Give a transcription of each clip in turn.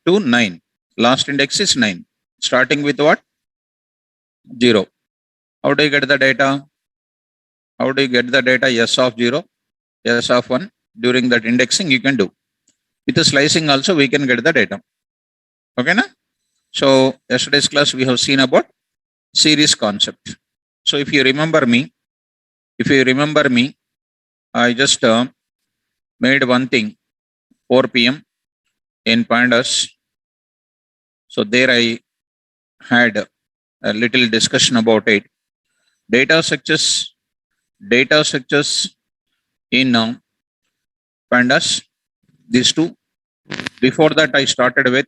to 9. Last index is 9. Starting with what? 0. How do you get the data? How do you get the data? S of 0, S of 1. During that indexing, you can do. With the slicing also, we can get the data. Okay, na? So, yesterday's class, we have seen about series concept. So, if you remember me, I just made one thing, 4 p.m. in Pandas. So, there I had a little discussion about it. Data structures in Pandas, these two. Before that, I started with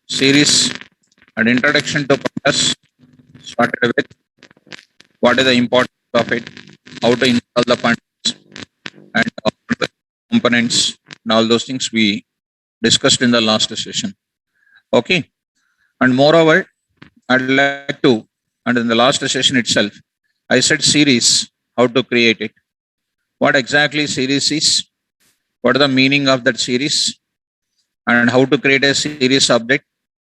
series and introduction to Pandas. Started with what is the importance of it, how to install the Pandas, and the components, and all those things we discussed in the last session. Okay, and moreover, I'd like to, and in the last session itself, I said series, how to create it. What exactly series is? What is the meaning of that series? And how to create a series object?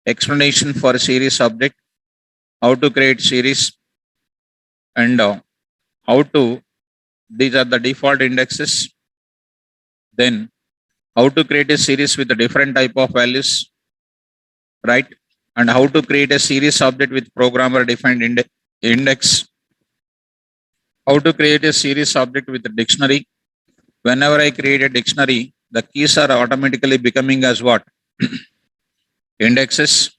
Explanation for a series object. How to create series? And how to, these are the default indexes. Then how to create a series with a different type of values, right? And how to create a series object with programmer defined index. How to create a series object with a dictionary. Whenever I create a dictionary, the keys are automatically becoming as what? Indexes.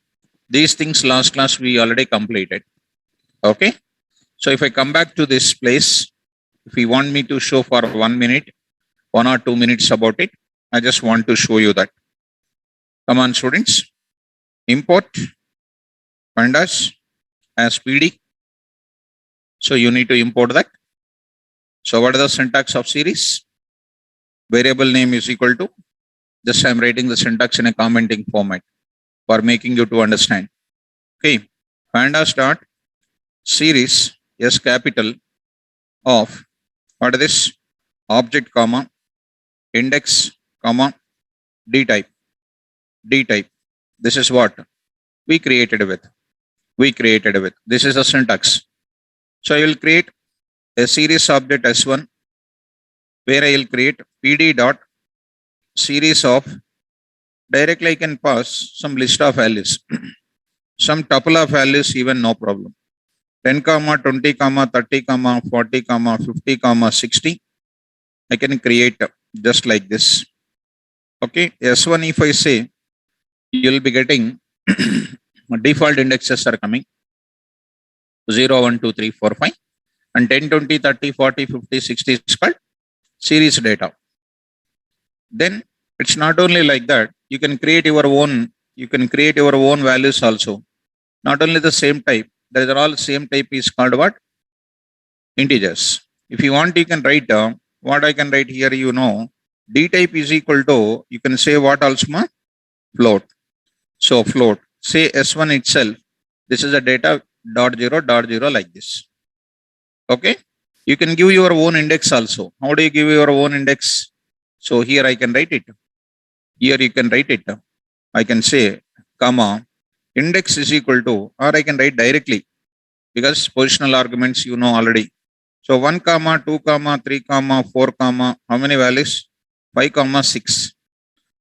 These things last class we already completed. Okay. So if I come back to this place, if you want me to show for 1 minute, 1 or 2 minutes about it, I just want to show you that. Come on, students. Import Pandas as PD. So you need to import that. So what is the syntax of series? Variable name is equal to, just I'm writing the syntax in a commenting format for making you to understand. Okay, pandas dot series S capital of, what is this? Object comma index comma D type. This is what we created with. This is the syntax. So I will create a series object S1 where I will create PD dot series of, directly I can pass some list of values, some tuple of values, even no problem. 10, 20, 30, 40, 50, 60. I can create just like this. Okay, S1 if I say, you will be getting default indexes are coming 0, 1, 2, 3, 4, 5, and 10, 20, 30, 40, 50, 60 is called series data. Then it's not only like that, you can create your own values also. Not only the same type, there are all same type is called what? Integers. If you want, you can write what I can write here, D type is equal to, you can say what also? Float. So float. Say S1 itself, this is a data .0 like this. Okay. You can give your own index also. How do you give your own index? So here I can write it. Here you can write it. I can say, comma, index is equal to, or I can write directly because positional arguments you know already. So 1, 2, 3, 4, how many values? 5, 6.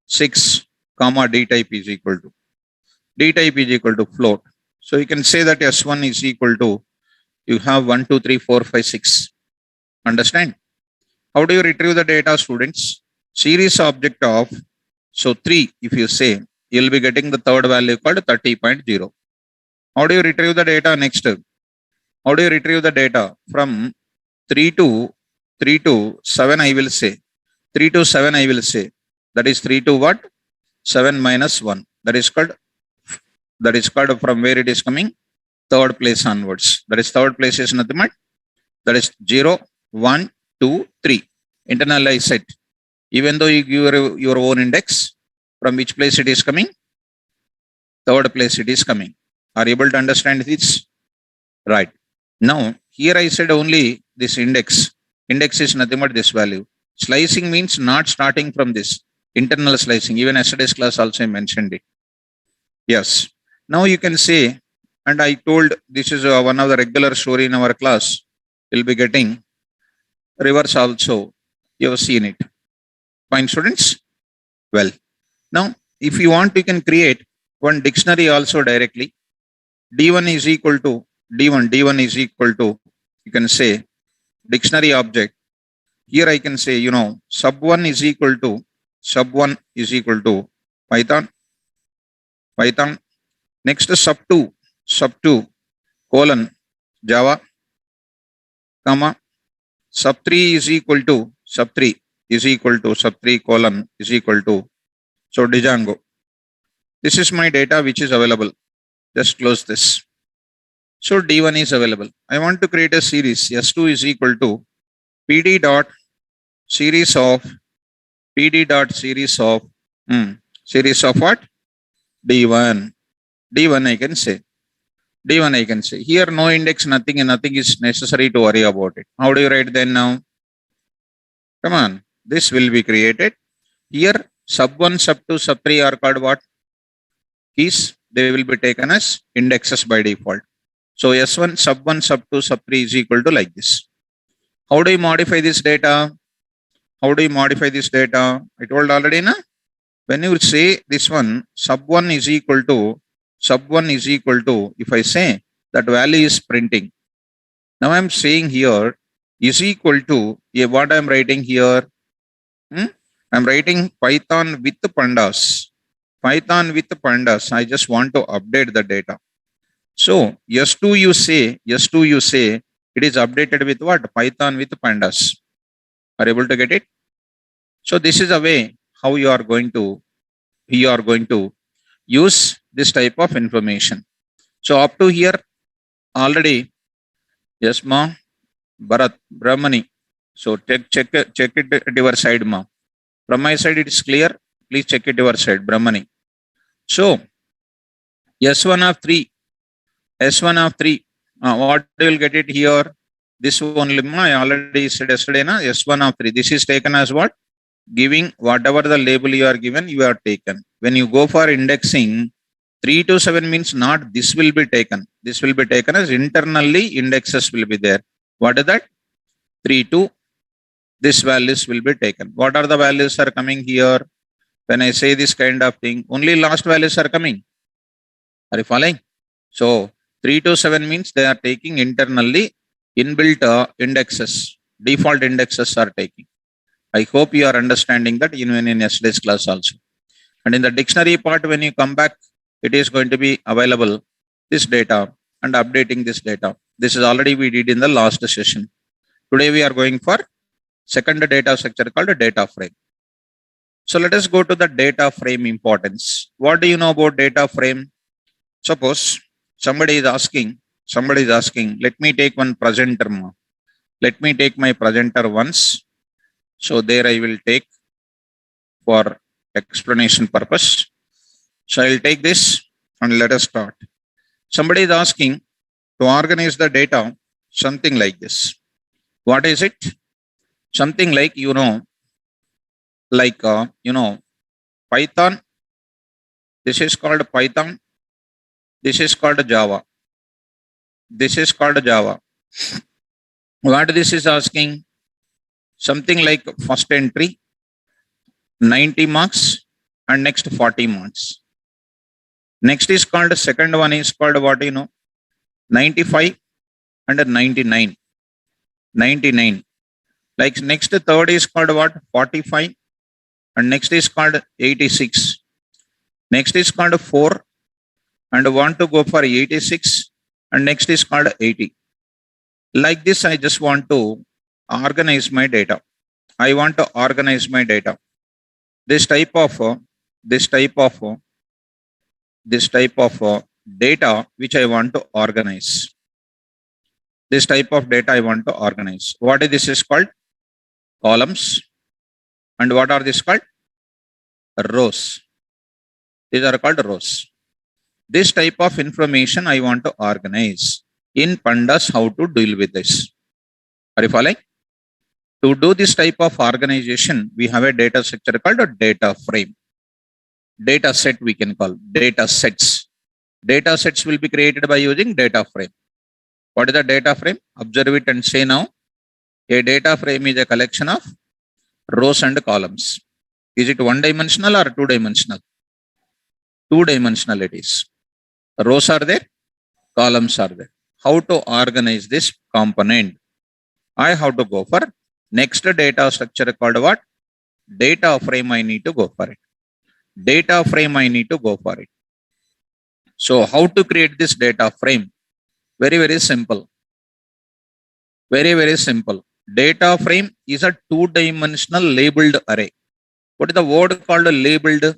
6, D type is equal to float. So you can say that S1 is equal to, you have 1, 2, 3, 4, 5, 6. Understand? How do you retrieve the data, students? Series object of, so 3, if you say, you'll be getting the third value called 30.0. How do you retrieve the data next? How do you retrieve the data from 3 to 7? I will say 3 to 7. I will say that is 3 to what? 7 minus 1. That is called from where it is coming? Third place onwards. That is third place is nothing but that is 0, 1, 2, 3. Internalize it. Even though you give your own index, from which place it is coming? Third place it is coming. Are you able to understand this? Right. Now, here I said only this index. Index is nothing but this value. Slicing means not starting from this. internal slicing. Even yesterday's class also I mentioned it. Yes. Now you can say, and I told this is one of the regular story in our class. You'll be getting reverse also. You have seen it. Fine, students. Well, now if you want, you can create one dictionary also directly. D1 is equal to D1 is equal to, you can say, dictionary object. Here I can say, sub1 is equal to Python. Next sub2 colon Java, comma, sub3 is equal to sub3 colon is equal to, so Django. This is my data which is available. Just close this. So D1 is available. I want to create a series. S2 is equal to PD dot series of series of what? D1 I can say. Here no index, nothing is necessary to worry about it. How do you write then now? Come on, this will be created. Here sub1, sub2, sub3 are called what? Keys. They will be taken as indexes by default. So S1, sub1, sub2, sub3 is equal to like this. How do you modify this data? I told already, na? When you say this one, sub1 is equal to, if I say that value is printing. Now I'm saying here is equal to, what I'm writing here? I'm writing Python with pandas. I just want to update the data. So S2 you say it is updated with what? Python with pandas. Are you able to get it? So this is a way how you are going to use this type of information. So up to here already, yes ma, Bharat, Brahmani. So check it at your side ma. From my side it is clear. Please check it your side, Brahmani. So S1 of 3, what you will get it here? This only I already said yesterday, na, S1 of 3. This is taken as what? Giving whatever the label you are given, you are taken. When you go for indexing, 3 to 7 means not this will be taken. This will be taken as internally indexes will be there. What is that? 3 to this values will be taken. What are the values are coming here? When I say this kind of thing, only last values are coming. Are you following? So 3 to 7 means they are taking internally inbuilt indexes. Default indexes are taking. I hope you are understanding that even in yesterday's class also. And in the dictionary part, when you come back, it is going to be available, this data, and updating this data. This is already we did in the last session. Today we are going for second data structure called a data frame. So let us go to the data frame importance. What do you know about data frame? Suppose somebody is asking, let me take one presenter. Let me take my presenter once. So there I will take for explanation purpose. So I'll take this and let us start. Somebody is asking to organize the data, something like this. What is it? Something like, Python. This is called Python. This is called Java. What this is asking? Something like first entry, 90 marks, and next 40 marks. Next is called, second one is called what 95 and 99. Like next third is called what? 45, and next is called 86. Next is called 4, and want to go for 86, and next is called 80. Like this, I just want to organize my data. This type of data which I want to organize. What is this is called? Columns. And what are this called? Rows. These are called rows. This type of information I want to organize. In pandas, how to deal with this? Are you following? To do this type of organization, we have a data structure called a data frame. Data set we can call data sets. Data sets will be created by using data frame. What is the data frame? Observe it and say now. A data frame is a collection of rows and columns. Is it one dimensional or two dimensional? Two dimensional it is. Rows are there, columns are there. How to organize this component? I have to go for next data structure called what? Data frame. I need to go for it. Data frame, I need to go for it. So how to create this data frame? Very, very simple. Very, very simple. Data frame is a two-dimensional labeled array. What is the word called labeled?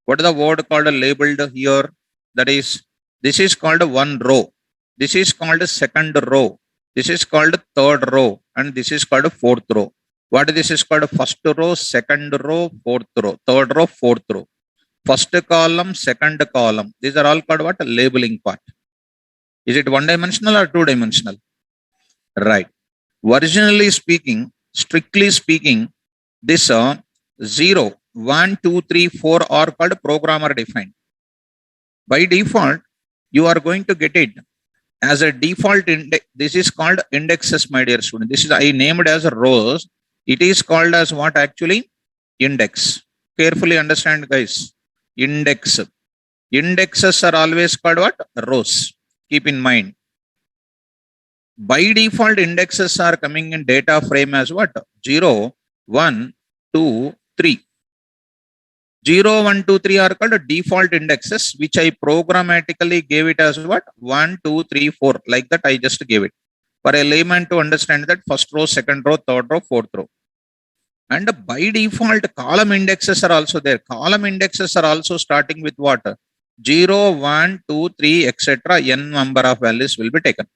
What is the word called labeled here? That is, this is called one row. This is called second row. This is called third row. And this is called fourth row. What this is called? First row, second row, fourth row, third row, fourth row. First column, second column. These are all called what? Labeling part. Is it one dimensional or two dimensional? Right. Originally speaking, strictly speaking, this 0, 1, 2, 3, 4 are called programmer defined. By default, you are going to get it as a default index. This is called indexes, my dear student. This is I named as rows. It is called as what actually? Index. Carefully understand, guys. Index. Indexes are always called what? Rows. Keep in mind. By default, indexes are coming in data frame as what? 0, 1, 2, 3. 0, 1, 2, 3 are called default indexes, which I programmatically gave it as what? 1, 2, 3, 4. Like that, I just gave it. For a layman to understand that first row, second row, third row, fourth row. And by default, column indexes are also there. Column indexes are also starting with what? 0, 1, 2, 3, etc. N number of values will be taken.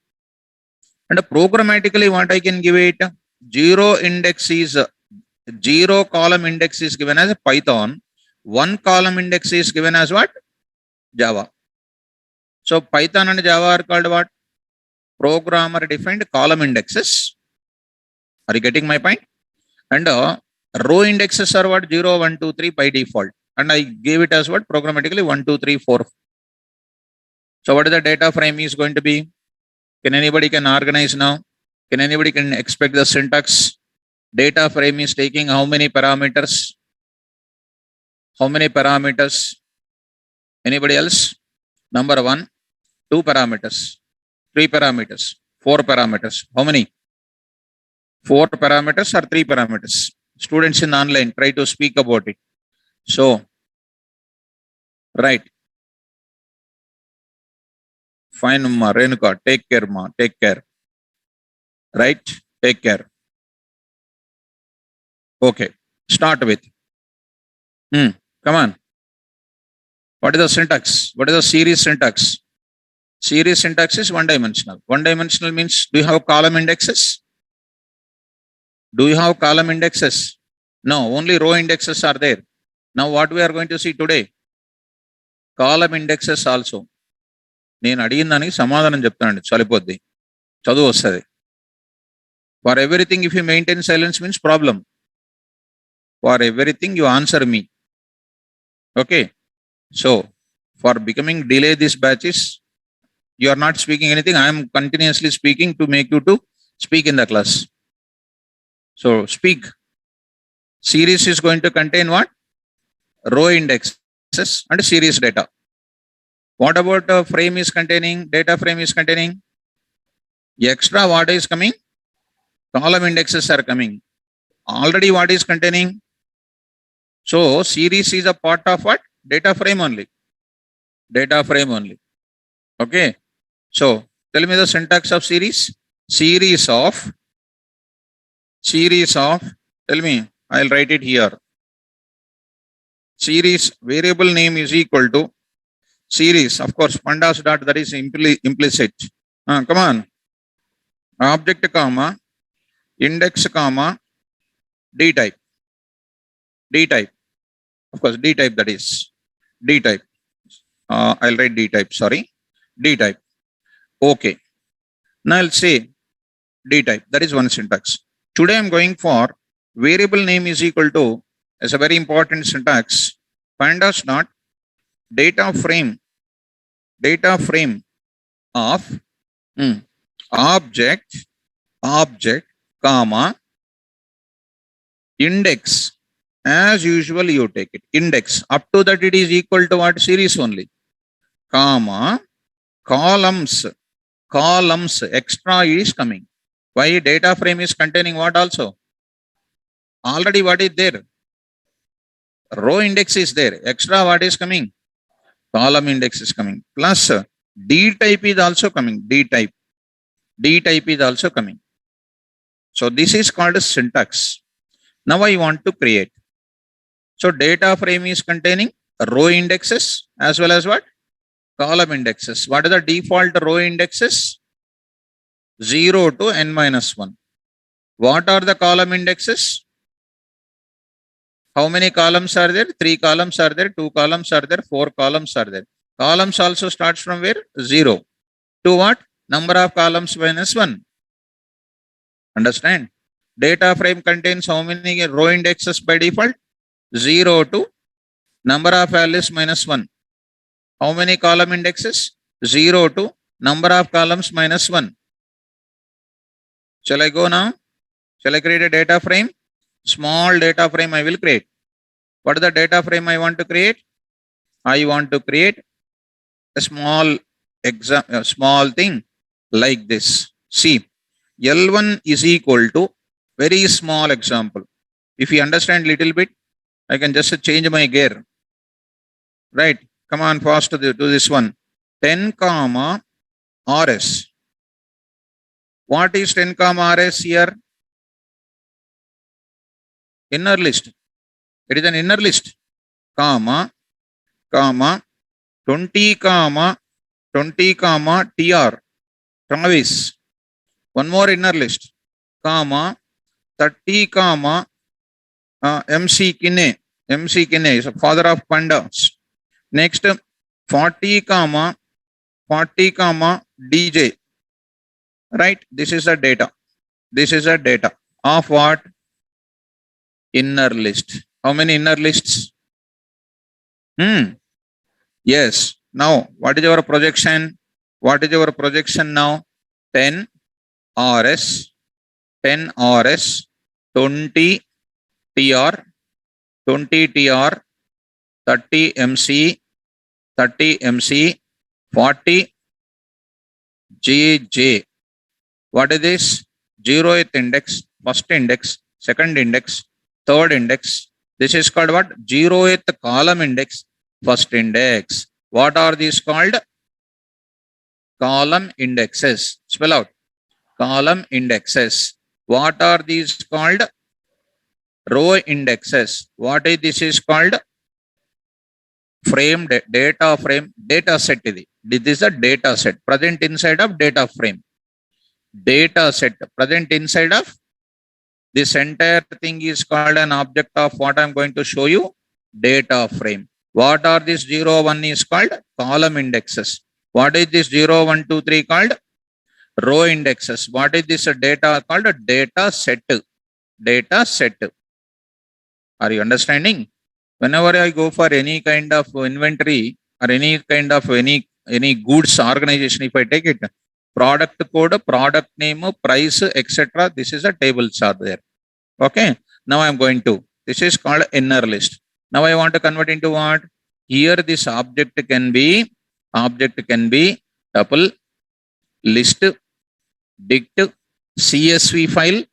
And programmatically, what I can give it? 0 index is 0 column index is given as Python. 1 column index is given as what? Java. So Python and Java are called what? Programmer defined column indexes. Are you getting my point? And row indexes are what? 0, 1, 2, 3 by default. And I gave it as what? Programmatically 1, 2, 3, 4. So what is the data frame is going to be? Can anybody can organize now? Can anybody can expect the syntax? Data frame is taking how many parameters? How many parameters? Anybody else? Number 1, 2 parameters, 3 parameters, 4 parameters. How many? 4 parameters or 3 parameters? Students in online, try to speak about it. So, right. Fine, Ma, Renuka, take care, Ma, take care. Right? Take care. Okay, start with. Come on. What is the syntax? What is the series syntax? Series syntax is one dimensional. One dimensional means, do you have column indexes? Do you have column indexes? No, only row indexes are there. Now what we are going to see today? Column indexes also. నేను అడిగిన దానికి సమాధానం చెప్తానండి, చలిపోద్ది, చదువు వస్తుంది. For everything, if you maintain silence means problem. For everything, you answer me. Okay. So, for becoming delay this batches, you are not speaking anything. I am continuously speaking to make you to speak in the class. So, speak. Series is going to contain what? Row indexes and series data. What about frame is containing? Data frame is containing extra what is coming? Column indexes are coming. Already what is containing? So series is a part of what? Data frame only. Data frame only. Okay. So tell me the syntax of series. Series of. Tell me. I'll write it here. Series variable name is equal to series. Of course, pandas dot, that is implicit. Come on. Object comma index comma d type. D type. Of course, d type, that is d type. I'll write d type. Sorry, d type. Okay. Now I'll say d type. That is one syntax. Today I'm going for variable name is equal to, as a very important syntax, pandas dot data frame of object comma index. As usual, you take it index up to that it is equal to what? Series only, comma columns extra is coming. Why? Data frame is containing what also? Already what is there? Row index is there. Extra what is coming? Column index is coming. Plus D type is also coming. D type is also coming. So this is called a syntax. Now I want to create. So data frame is containing row indexes as well as what? Column indexes. What are the default row indexes? 0 to n minus 1. What are the column indexes? How many columns are there? 3 columns are there, 2 columns are there, 4 columns are there. Columns also starts from where? 0 to what? Number of columns minus 1. Understand? Data frame contains how many row indexes by default? 0 to number of values minus 1. How many column indexes? 0 to number of columns minus 1. Shall I go now? Shall I create a data frame? Small data frame I will create. What is the data frame I want to create? I want to create a small thing like this. See, L1 is equal to, very small example. If you understand little bit, I can just change my gear. Right? Come on fast to this one. 10 comma RS. What is 10 comma RS here? Inner list. It is an inner list. Comma 20 comma TR. Travis. One more inner list. Comma 30 comma MC Kinney. MC Kinney is a father of pandas. Next 40 comma DJ. Right? This is the data. This is the data of what? Inner list. How many inner lists? Yes. Now, what is your projection? What is your projection now? 10 RS, 20 TR, 30 MC, 40 JJ. What is this? 0th index, first index, second index, third index. This is called what? 0th column index, first index. What are these called? Column indexes. Spell out. Column indexes. What are these called? Row indexes. What is this is called? Frame, data frame, data set. This is a data set present inside of data frame. Data set present inside of this entire thing is called an object of what I'm going to show you? Data frame. What are these 0, 1 is called? Column indexes. What is this 0, 1, 2, 3 called? Row indexes. What is this data called? Data set. Data set. Are you understanding? Whenever I go for any kind of inventory or any kind of any goods organization, if I take it, product code, product name, price, etc. This is a tables are there. Okay. Now I'm going to. This is called inner list. Now I want to convert into what? Here this object can be tuple, list, dict, CSV file,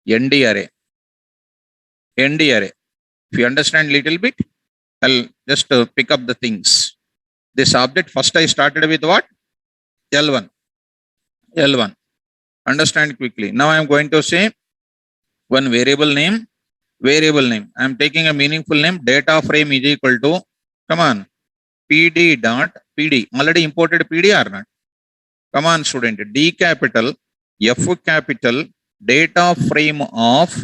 ND array. ND array. If you understand little bit, I'll just pick up the things. This object, first I started with what? L1. Understand quickly. Now I am going to say one variable name. I am taking a meaningful name. Data frame is equal to, come on, PD. Already imported PD or not? Come on, student. D capital, F capital, data frame of,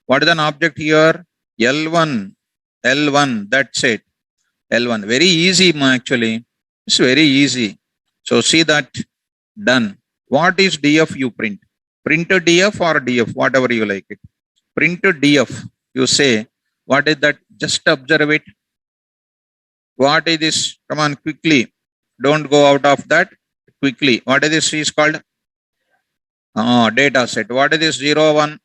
what is an object here? L1. That's it. L1. Very easy, actually. It's very easy. So see that. Done. What is DF you print? Print df or df, whatever you like it. Print df, you say, what is that? Just observe it. What is this? Come on, quickly. Don't go out of that. Quickly. What is this is called? Data set. What is this? 0, 1?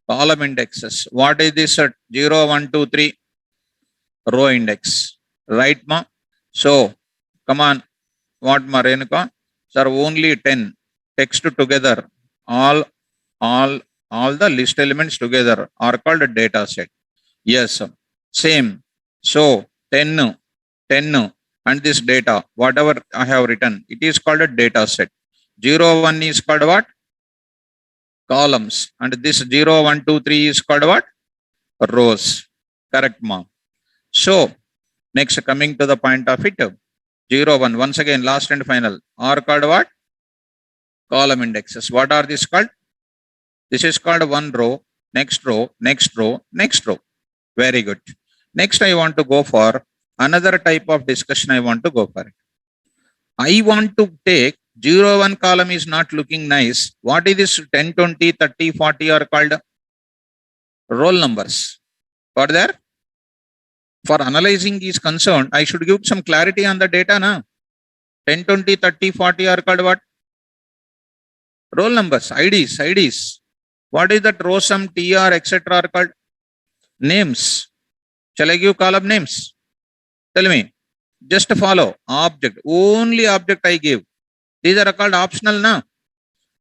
Column indexes. What is this? 0, 1, 2, 3? Row index. Right, ma? So, come on. What, ma, Renuka? Sir, only 10. Text together. All, all the list elements together are called a data set. Yes, same. So 10, and this data, whatever I have written, it is called a data set. 0, 1 is called what? Columns. And this 0, 1, 2, 3 is called what? Rows. Correct, ma'am. So next, coming to the point of it, 0, 1, once again, last and final, are called what? Column indexes. What are these called? This is called one row, next row, next row, next row. Very good. Next, I want to go for another type of discussion. I want to go for it. I want to take 0, 1 column is not looking nice. What is this 10, 20, 30, 40 are called? Roll numbers. What there? For analyzing is concerned, I should give some clarity on the data. Na? 10, 20, 30, 40 are called what? Roll numbers, IDs. What is that row sum, TR, etc. are called? Names. Shall I give column names? Tell me. Just follow. Object. Only object I give. These are called optional, na?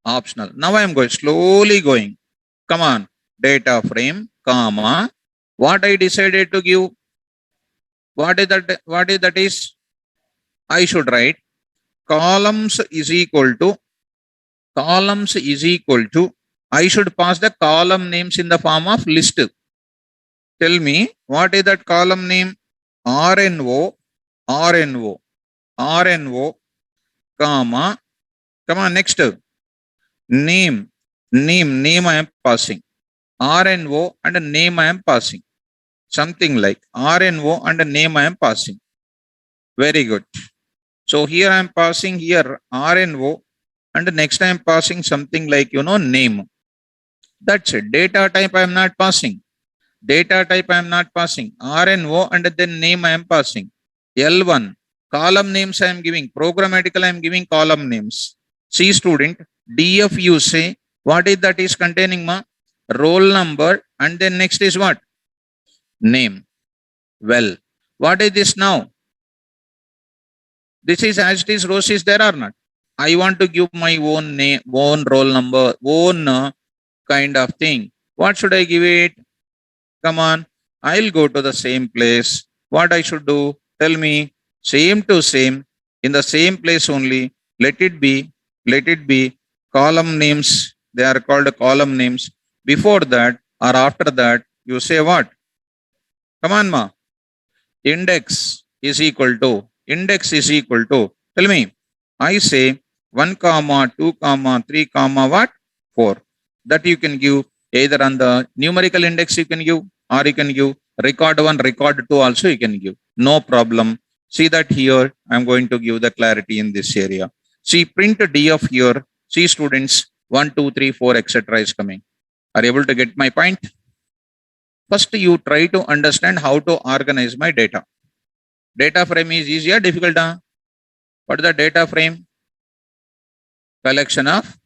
Optional. Now I am going, slowly going. Come on. Data frame, comma. What I decided to give? What is that? What is that is? I should write columns is equal to, I should pass the column names in the form of list. Tell me, what is that column name? RNO, comma, come on, next. Name I am passing. RNO and a name I am passing. Something like RNO and a name I am passing. Very good. So here I am passing here RNO and next I am passing something like, name. That's it. Data type I am not passing. RNO and then name I am passing. L1, column names I am giving. Programmatical I am giving column names. See, student, DF you say, what is that is containing, ma? Roll number, and then next is what? Name. Well, what is this now? This is as it is, rows is there or not? I want to give my own name, own roll number, own kind of thing. What should I give it? Come on, I'll go to the same place. What I should do? Tell me. Same to same, in the same place only. Let it be column names. They are called column names. Before that or after that, you say what? Come on, ma. Index is equal to. Tell me. I say 1, 2, 3, what? 4. That you can give either on the numerical index you can give, or you can give record 1, record 2 also you can give. No problem. See that here, I am going to give the clarity in this area. See, print df here. See, students, 1, 2, 3, 4, etc. is coming. Are you able to get my point? First, you try to understand how to organize my data. Data frame is easy or difficult? Huh? What is the data frame? Collection of?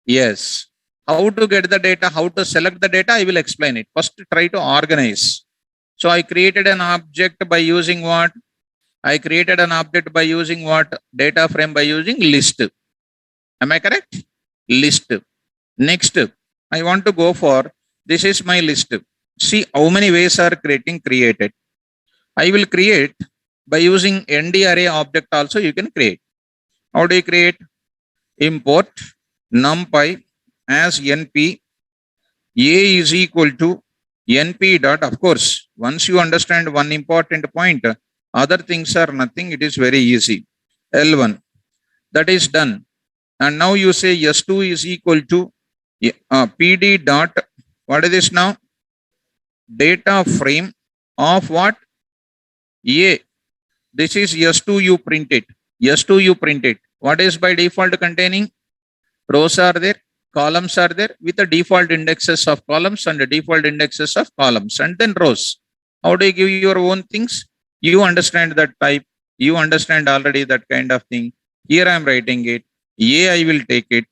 Yes. How to get the data, how to select the data, I will explain it. First, try to organize. So I created an object by using what? Data frame by using list. Am I correct? List. Next, I want to go for, this is my list. See how many ways are created. I will create by using ND array object also you can create. How do you create? Import numpy as np, a is equal to np dot. Of course, once you understand one important point, other things are nothing. It is very easy. L1, that is done. And now you say S2 is equal to PD dot, what is this now? Data frame of what? A. This is S2 you print it. What is by default containing? Rows are there, columns are there with the default indexes of columns and the default indexes of columns and then rows. How do you give your own things? You understand that type. You understand already that kind of thing. Here I am writing it. A I will take it.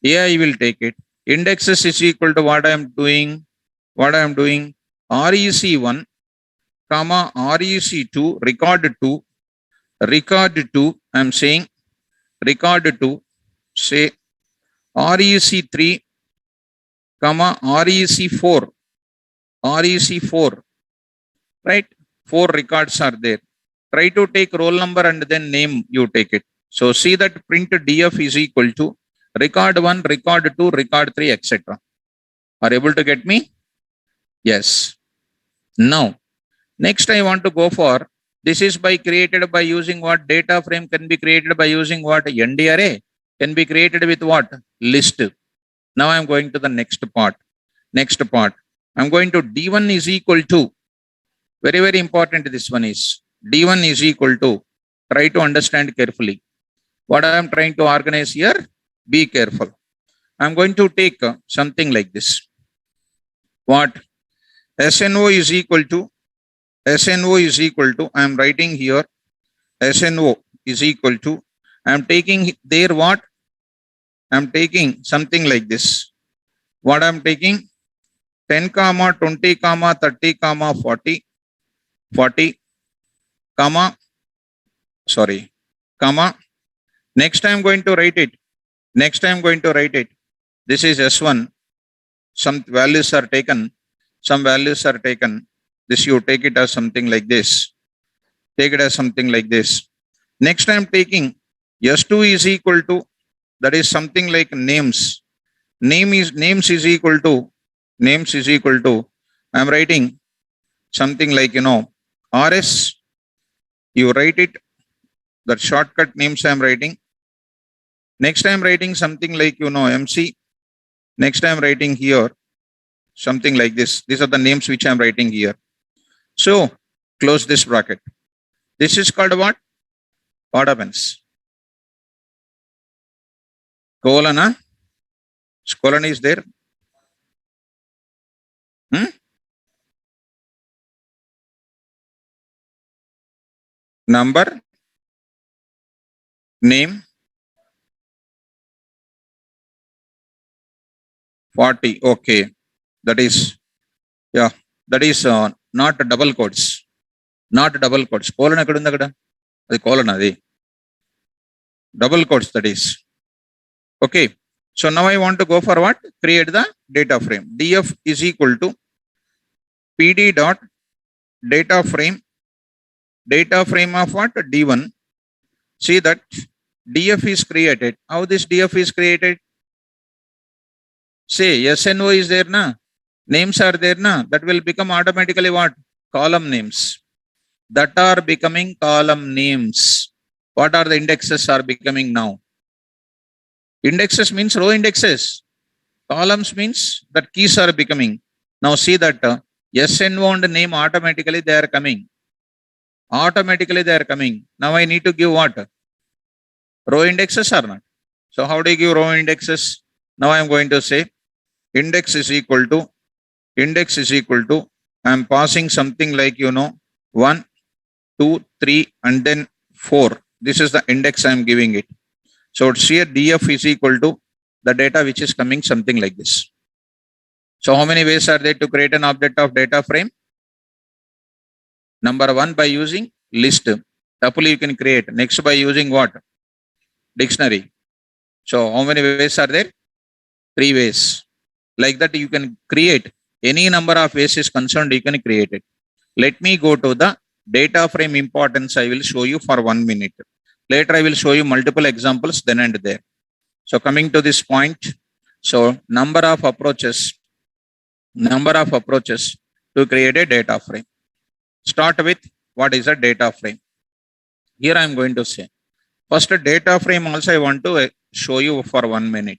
A I will take it. Indexes is equal to what I am doing. What I am doing. REC1, comma REC2, record 2. Record 2. I am saying record 2. Say REC3, comma REC4. REC4. Right? 4 records are there. Try to take roll number and then name you take it. So see that print df is equal to record 1, record 2, record 3, etc. Are able to get me? Yes. Now, next I want to go for, this is by created by using what? Data frame can be created by using what? ND array can be created with what? List. Now I am going to the next part. Next part. I'm going to D1 is equal to, very, very important this one is, D1 is equal to, try to understand carefully. What I am trying to organize here, be careful. I'm going to take something like this. What? SNO is equal to, I am writing here, SNO is equal to, I am taking there what? I am taking something like this. What I am taking? 10, 20, 30, 40, 40, comma, sorry, comma. Next I am going to write it. Next I am going to write it. This is S1. Some values are taken. Some values are taken. This you take it as something like this. Take it as something like this. Next I am taking S2 is equal to, that is something like names. Names is equal to, I am writing something like, RS. You write it, that shortcut names I am writing. Next I am writing something like, MC. Next I am writing here something like this. These are the names which I am writing here. So close this bracket. This is called what? What happens? Colon, colon is there. Number, name, 40. Okay. That is, yeah, that is not double quotes. Not double quotes. Colon akadunda the colon adi. Double quotes, that is. Okay. So now I want to go for what? Create the data frame. DF is equal to PD dot data frame. Data frame of what? D1. See that DF is created. How this DF is created? Say SNO is there na? Names are there na? That will become automatically what? Column names. That are becoming column names. What are the indexes are becoming now? Indexes means row indexes. Columns means that keys are becoming. Now see that SNO and name automatically they are coming. Automatically they are coming. Now I need to give what? Row indexes or not? So how do you give row indexes? Now I am going to say index is equal to, I am passing something like, 1, 2, 3 and then 4. This is the index I am giving it. So it's here DF is equal to the data which is coming something like this. So how many ways are there to create an object of data frame? Number 1, by using list. Tuple you can create. Next by using what? Dictionary. So how many ways are there? 3 ways. Like that you can create any number of ways is concerned, you can create it. Let me go to the data frame importance. I will show you for 1 minute. Later I will show you multiple examples then and there. So coming to this point, so number of approaches to create a data frame. Start with what is a data frame. Here I am going to say, first a data frame also I want to show you for 1 minute.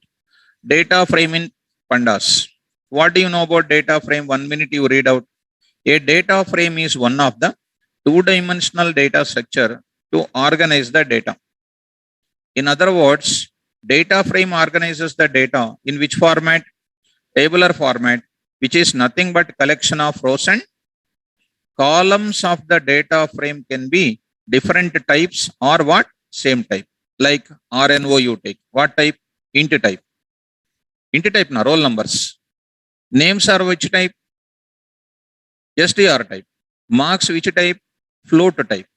Data frame in Pandas. What do you know about data frame? 1 minute you read out. A data frame is one of the two-dimensional data structure to organize the data. In other words, data frame organizes the data in which format? Tabular format, which is nothing but collection of rows and columns of the data frame can be different types or what? Same type. Like RNO you take. What type? Int type. Int type na roll numbers. Names are which type? STR type. Marks which type? Float type.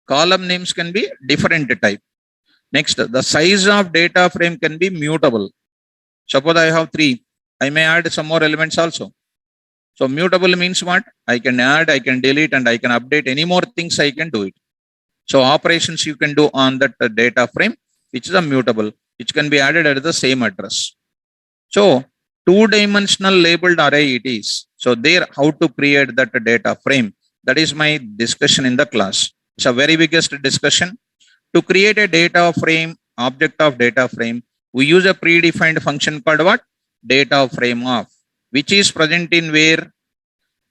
Column names can be different type. Next, the size of data frame can be mutable. Suppose I have 3. I may add some more elements also. So mutable means what? I can add, I can delete, and I can update any more things I can do it. So operations you can do on that data frame, which is a mutable, which can be added at the same address. So two-dimensional labeled array it is. So there, how to create that data frame? That is my discussion in the class. It's a very biggest discussion. To create a data frame, object of data frame, we use a predefined function called what? Data frame of, which is present in where?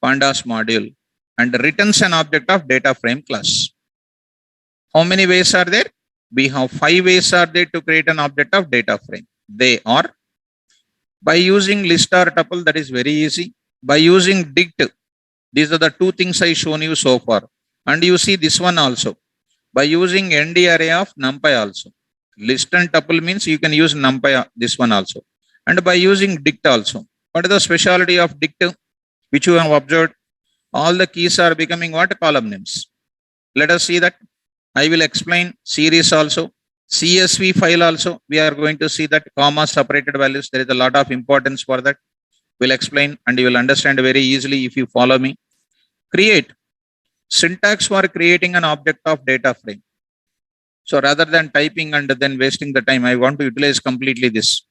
Pandas module, and returns an object of data frame class. How many ways are there? We have 5 ways are there to create an object of data frame. They are by using list or tuple, that is very easy. By using dict, these are the 2 things I shown you so far. And you see this one also. By using ND array of NumPy also. List and tuple means you can use NumPy, this one also. And by using dict also. What is the specialty of dict? Which you have observed? All the keys are becoming what? Column names. Let us see that. I will explain series also. CSV file also. We are going to see that comma separated values. There is a lot of importance for that. We'll explain and you will understand very easily if you follow me. Create. Syntax for creating an object of data frame. So rather than typing and then wasting the time, I want to utilize completely this.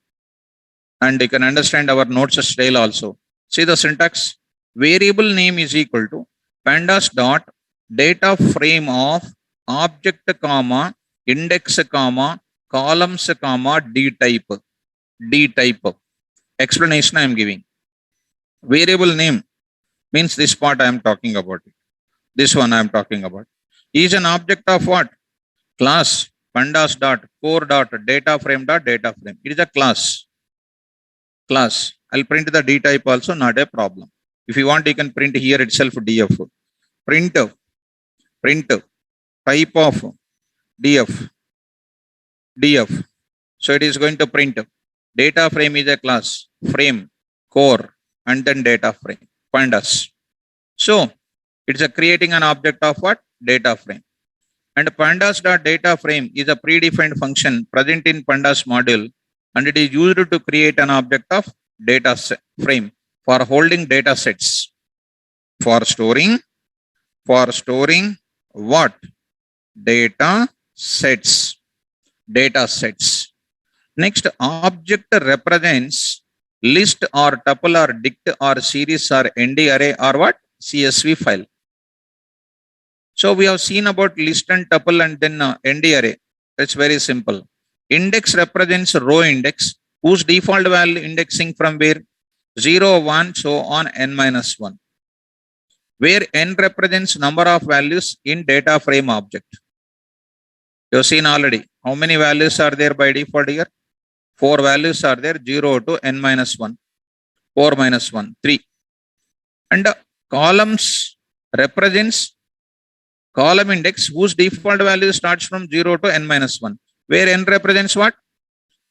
And you can understand our notes style also. See the syntax. Variable name is equal to pandas dot data frame of object comma index comma columns comma d type. D type. Explanation I am giving. Variable name means this part I am talking about it. This one I am talking about. Is an object of what? Class pandas dot core dot data frame dot data frame. It is a class. Class. I'll print the D type also, not a problem. If you want, you can print here itself DF. Print type of DF. DF. So it is going to print. Data frame is a class. Frame, core, and then data frame. Pandas. So it's a creating an object of what? Data frame. And pandas.data frame is a predefined function present in pandas module, and it is used to create an object of data frame for holding data sets. For storing what? Data sets. Data sets. Next, object represents list or tuple or dict or series or ND array or what? CSV file. So we have seen about list and tuple and then ND array. It's very simple. Index represents row index whose default value indexing from where? 0, 1, so on n minus 1. Where n represents number of values in data frame object. You have seen already. How many values are there by default here? 4 values are there, 0 to n minus 1. 4 minus 1, 3. And columns represents column index whose default value starts from 0 to n minus 1. Where n represents what?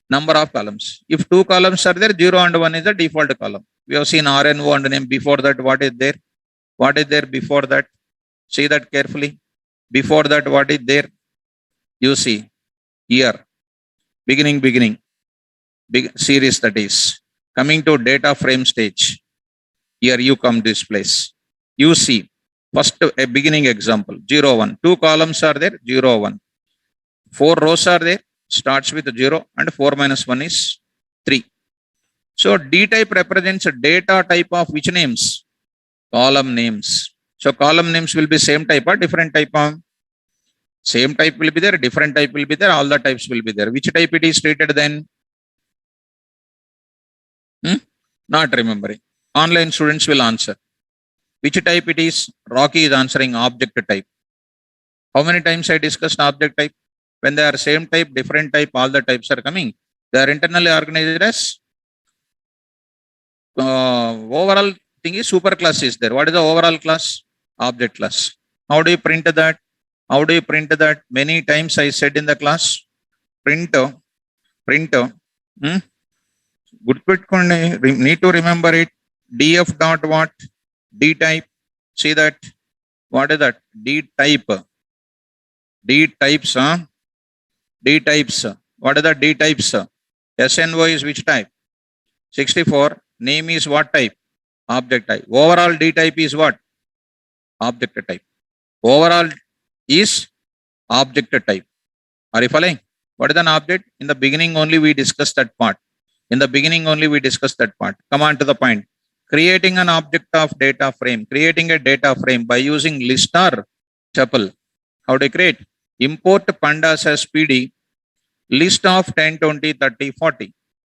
Number of columns. If 2 columns are there, 0 and 1 is the default column. We have seen RNO and name. Before that, what is there? What is there before that? See that carefully. Before that, what is there? You see here. Beginning. Big series, that is. Coming to data frame stage. Here you come this place. You see. First, a beginning example, 0, 1. 2 columns are there, 0, 1. 4 rows are there, starts with 0 and 4 minus 1 is 3. So D type represents a data type of which names? Column names. So column names will be same type or different type of? Same type will be there, different type will be there, all the types will be there. Which type it is treated then? Not remembering. Online students will answer. Which type it is? Rocky is answering object type. How many times I discussed object type? When they are same type, different type, all the types are coming. They are internally organized as overall thing is superclass is there. What is the overall class? Object class. How do you print that? How do you print that? Many times I said in the class, print. Hmm? Good need to remember it. Df dot what? D type. See that? What is that? D type. D types, huh? D types. What are the D types? SNO is which type? 64. Name is what type? Object type. Overall D type is what? Object type. Overall is object type. Are you following? What is an object? In the beginning only we discussed that part. In the beginning only we discussed that part. Come on to the point. Creating an object of data frame. Creating a data frame by using list or tuple. How do you create? Import pandas as PD. List of 10, 20, 30, 40.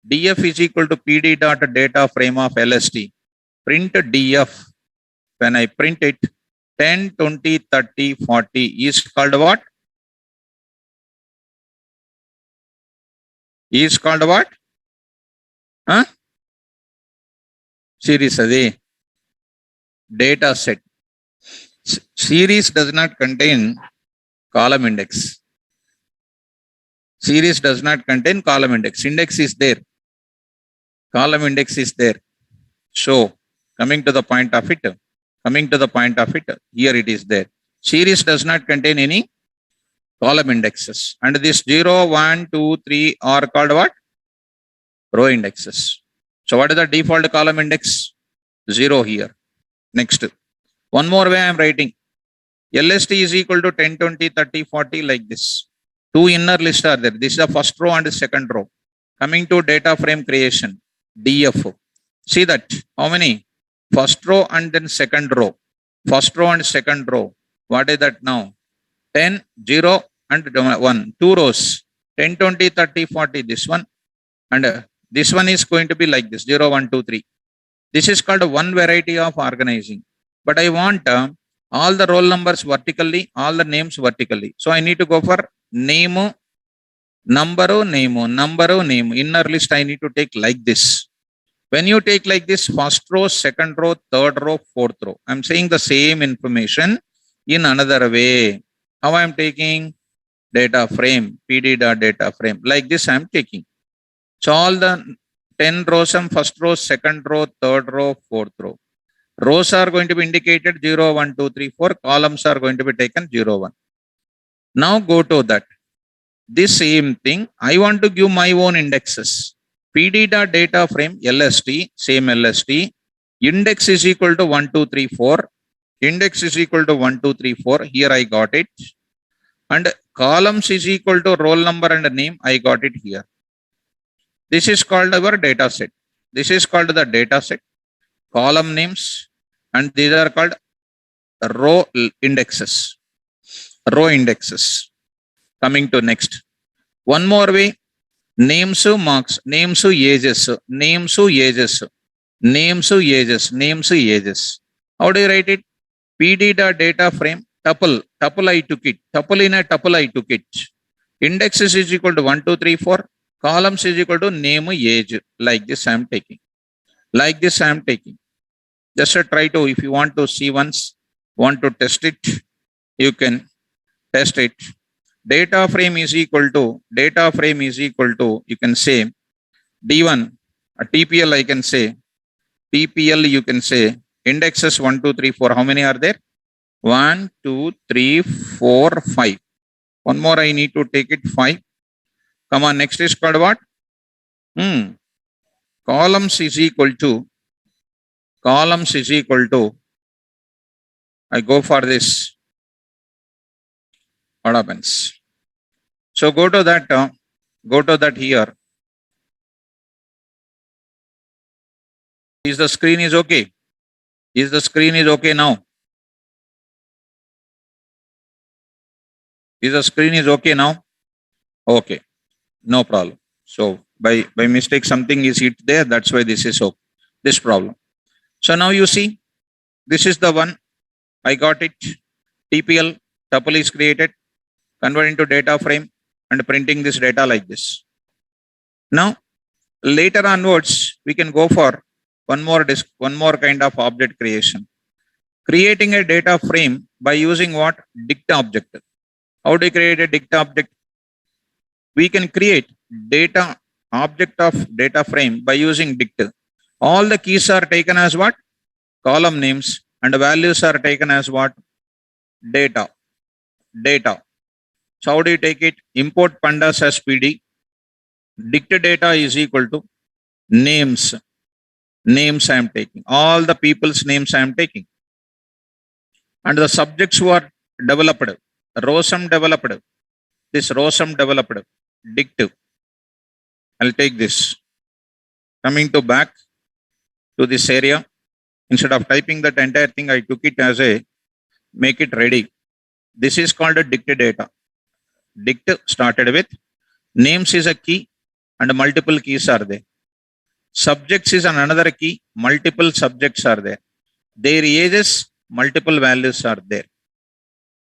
df is equal to pd dot data frame of LST. Print df. When I print it, 10, 20, 30, 40 is called what? Is called what? Huh? Series adi. Data set. Series does not contain column index. Series does not contain column index. Index is there. Column index is there. So, coming to the point of it, here it is there. Series does not contain any column indexes. And this 0, 1, 2, 3 are called what? Row indexes. So, what is the default column index? 0 here. Next. One more way I am writing. LST is equal to 10, 20, 30, 40 like this. Two inner lists are there. This is the first row and the second row. Coming to data frame creation. DF. See that. How many? First row and then second row. First row and second row. What is that now? 10, 0 and 1. Two rows. 10, 20, 30, 40. This one. And this one is going to be like this. 0, 1, 2, 3. This is called one variety of organizing. But I want all the roll numbers vertically, all the names vertically. So I need to go for name, number, name. Inner list I need to take like this. When you take like this, first row, second row, third row, fourth row, I'm saying the same information in another way. How I'm taking? Data frame, pd.data frame. Like this I'm taking. So all the 10 rows, first row, second row, third row, fourth row. Rows are going to be indicated 0, 1, 2, 3, 4. Columns are going to be taken 0, 1. Now go to that. This same thing, I want to give my own indexes. pd.data frame, LST, same LST. Index is equal to 1, 2, 3, 4. Index is equal to 1, 2, 3, 4. Here I got it. And columns is equal to roll number and name. I got it here. This is called our data set. This is called the data set. Column names, and these are called row indexes. Row indexes. Coming to next. One more way. Names, marks, names, ages, names, ages, names, ages, names, ages. How do you write it? pd.data frame, tuple I took it. Tuple in a tuple I took it. Index is equal to 1, 2, 3, 4. Columns is equal to name, age. Like this I am taking. Like this I am taking. Just try to, if you want to see once, want to test it, you can test it. Data frame is equal to, you can say D1, a TPL I can say, TPL you can say, indexes 1, 2, 3, 4. How many are there? 1, 2, 3, 4, 5. One more I need to take it 5. Come on, next is called what? Columns is equal to, I go for this. What happens? So go to that here. Is the screen is okay? Is the screen is okay now? Is the screen is okay now? Okay, no problem. So by mistake something is hit there. That's why this is okay. This problem. So now you see, this is the one. I got it. TPL, tuple is created, convert into data frame. and printing this data like this. Now, later onwards, we can go for one more kind of object creation. Creating a data frame by using what? Dict object. How do you create a dict object? We can create data object of data frame by using dict. All the keys are taken as what? Column names, and the values are taken as what? Data. Data. So how do you take it? Import pandas as PD. Dict data is equal to names. Names I am taking. All the people's names I am taking. And the subjects who are developed. ROSM developed. This ROSM developed. Dict. I'll take this. Coming to back to this area. Instead of typing that entire thing, I took it as a make it ready. This is called a dict data. Dict started with names is a key and multiple keys are there. Subjects is another key, multiple subjects are there. Their ages, multiple values are there.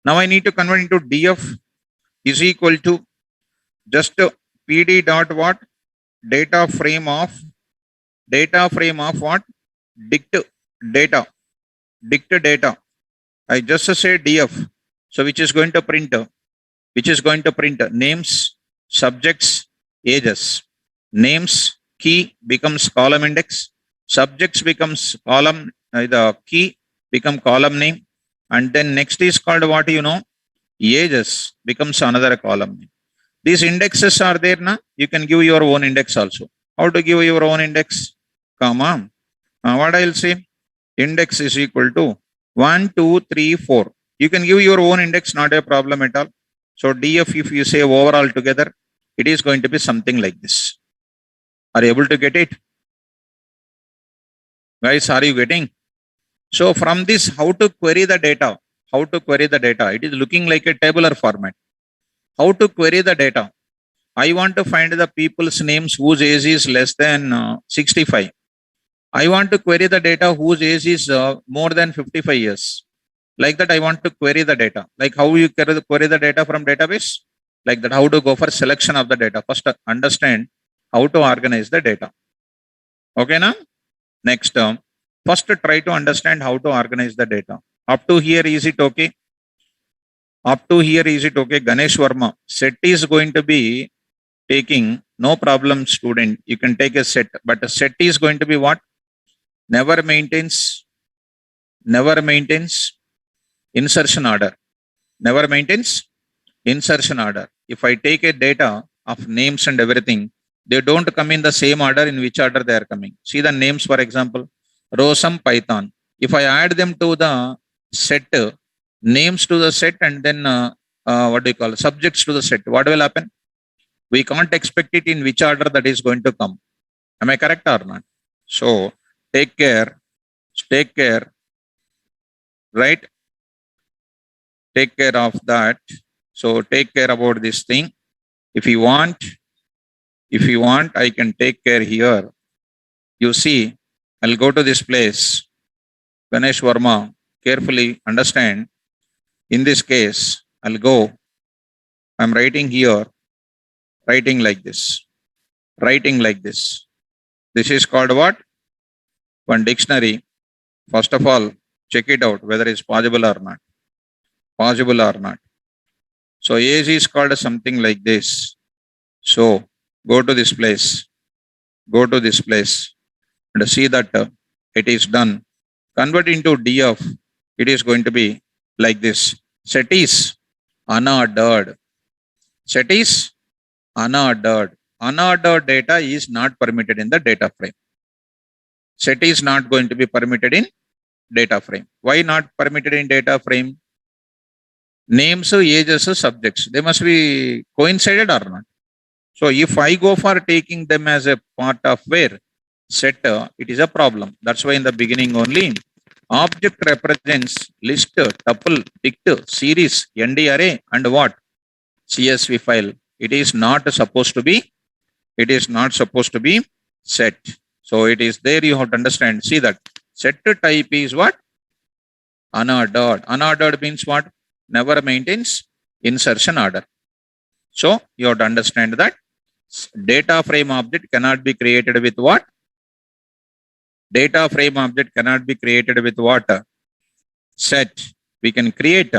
Now I need to convert into df is equal to just pd dot what? Data frame of what? Dict data. Dict data. I just say df. So which is going to print names, subjects, ages. Names key becomes column index. Subjects becomes column, the key become column name. And then next is called what? Ages becomes another column name. These indexes are there now. You can give your own index also. How to give your own index? Come on. What I'll say? Index is equal to 1, 2, 3, 4. You can give your own index, not a problem at all. So df, if you say overall together, it is going to be something like this. Are you able to get it? Guys, are you getting? So from this, how to query the data? How to query the data? It is looking like a tabular format. How to query the data? I want to find the people's names whose age is less than 65. I want to query the data whose age is more than 55 years. Like that, I want to query the data. Like how you query the data from database? Like that, how to go for selection of the data. First, understand how to organize the data. Okay, now? Next, first try to understand how to organize the data. Up to here, is it okay? Up to here, is it okay? Ganesh Verma, set is going to be taking, no problem, student. You can take a set, but a set is going to be what? Never maintains insertion order. Never maintains insertion order. If I take a data of names and everything, they don't come in the same order in which order they are coming. See the names, for example, ROSM Python. If I add them to the set, names to the set, and then what do you call subjects to the set, what will happen? We can't expect it in which order that is going to come. Am I correct or not? So take care, right? Take care of that. So take care about this thing. If you want, I can take care here. You see, I'll go to this place. Ganesh Verma, carefully understand. In this case, I'll go. I'm writing here, writing like this. This is called what? One dictionary. First of all, check it out whether it's possible or not. So age is called something like this. So go to this place and see that it is done. Convert into df. It is going to be like this. Set is unordered. Unordered data is not permitted in the data frame. Set is not going to be permitted in data frame. Why not permitted in data frame? Names, ages, subjects, they must be coincided or not. So if I go for taking them as a part of where set, it is a problem. That's why in the beginning only object represents list, tuple, dict, series, ND array, and what? CSV file. It is not supposed to be set. So it is there, you have to understand. See that set type is what? Unordered. Unordered means what? Never maintains insertion order. So you have to understand that data frame object cannot be created with what? Data frame object cannot be created with what? Set. We can create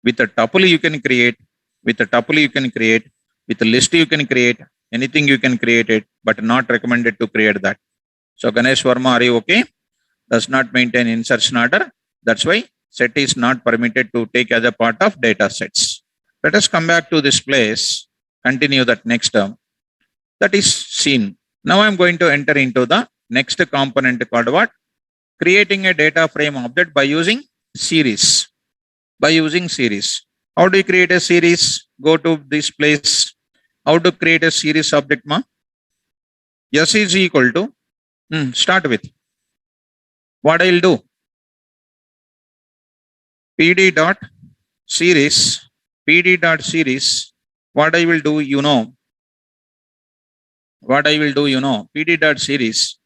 with a tuple you can create, with a tuple you can create, with a list you can create, anything you can create it, but not recommended to create that. So Ganesh Verma, are you okay? Does not maintain insertion order. That's why set is not permitted to take as a part of data sets. Let us come back to this place, continue that next term. That is seen. Now I'm going to enter into the next component called what? Creating a data frame object by using series. By using series. How do you create a series? Go to this place. How to create a series object, ma? S is equal to, start with. What I will do? PD dot series. PD dot series. What I will do, you know. What I will do, you know. PD dot series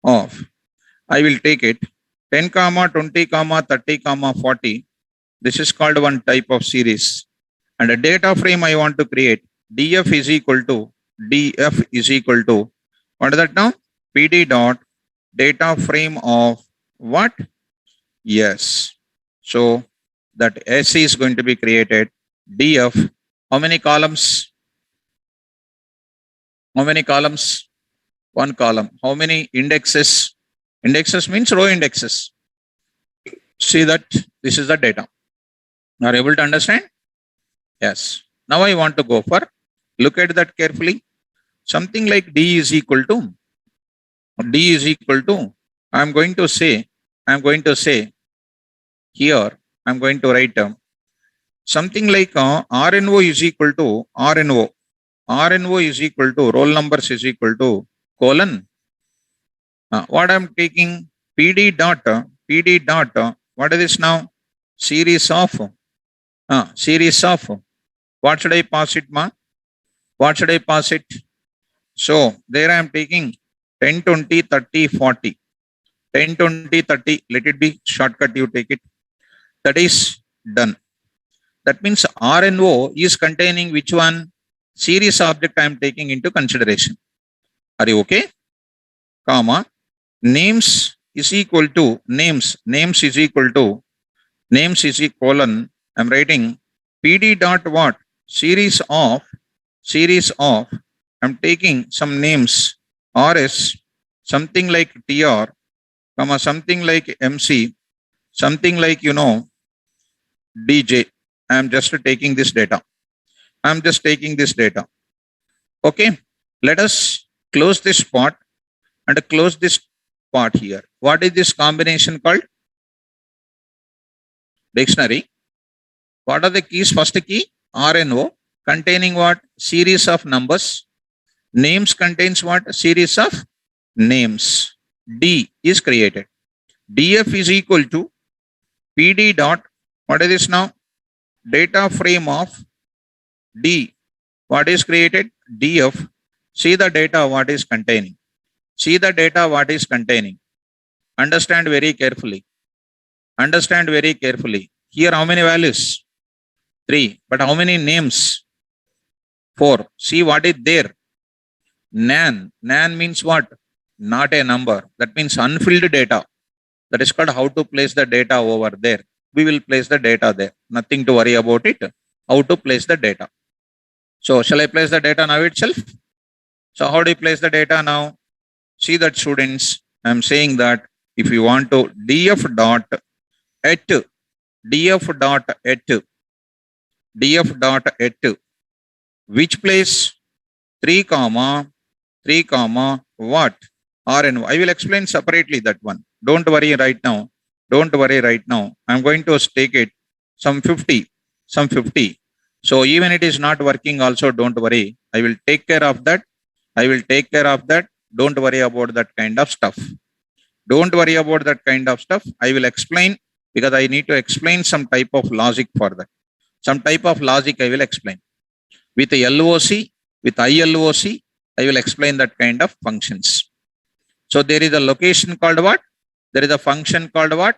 of. I will take it 10 comma 20 comma 30 comma 40. This is called one type of series. And a data frame I want to create. DF is equal to what is that now? PD dot data frame of what? Yes. So that S is going to be created. DF. How many columns? How many columns? One column. How many indexes? Indexes means row indexes. See that this is the data. Are you able to understand? Yes. Now I want to go for, look at that carefully. Something like D is equal to, I'm going to say here, I'm going to write something like RNO is equal to RNO. RNO is equal to roll numbers is equal to colon. What I'm taking PD dot, what is this now? Series of, what should I pass it, ma? What should I pass it? So there I am taking 10, 20, 30, 40. 10, 20, 30, let it be shortcut, you take it. That is done. That means RNO is containing which one? Series object I am taking into consideration. Are you okay? Comma, names is equal to, names is equal to, colon, I'm writing PD dot what? Series of, I'm taking some names, RS, something like TR, comma, something like MC, something like, you know, DJ. I am just taking this data. Okay. Let us close this part and close this part here. What is this combination called? Dictionary. What are the keys? First key, RNO, containing what? Series of numbers. Names contains what? Series of names. D is created. DF is equal to PD dot, what is this now? Data frame of D. What is created? DF. See the data what is containing. Understand very carefully. Here how many values? 3. But how many names? 4. See what is there? Nan. Nan means what? Not a number. That means unfilled data. That is called how to place the data over there. We will place the data there. Nothing to worry about it. How to place the data. So shall I place the data now itself? So how do you place the data now? See that, students, I am saying that if you want to df dot at which place? 3 comma what? RNO. I will explain separately that one. Don't worry right now. I'm going to take it some 50. So even it is not working also, don't worry. I will take care of that. Don't worry about that kind of stuff. I will explain, because I need to explain some type of logic for that. I will explain. With LOC, with ILOC, I will explain that kind of functions. So there is a location called what? There is a function called what?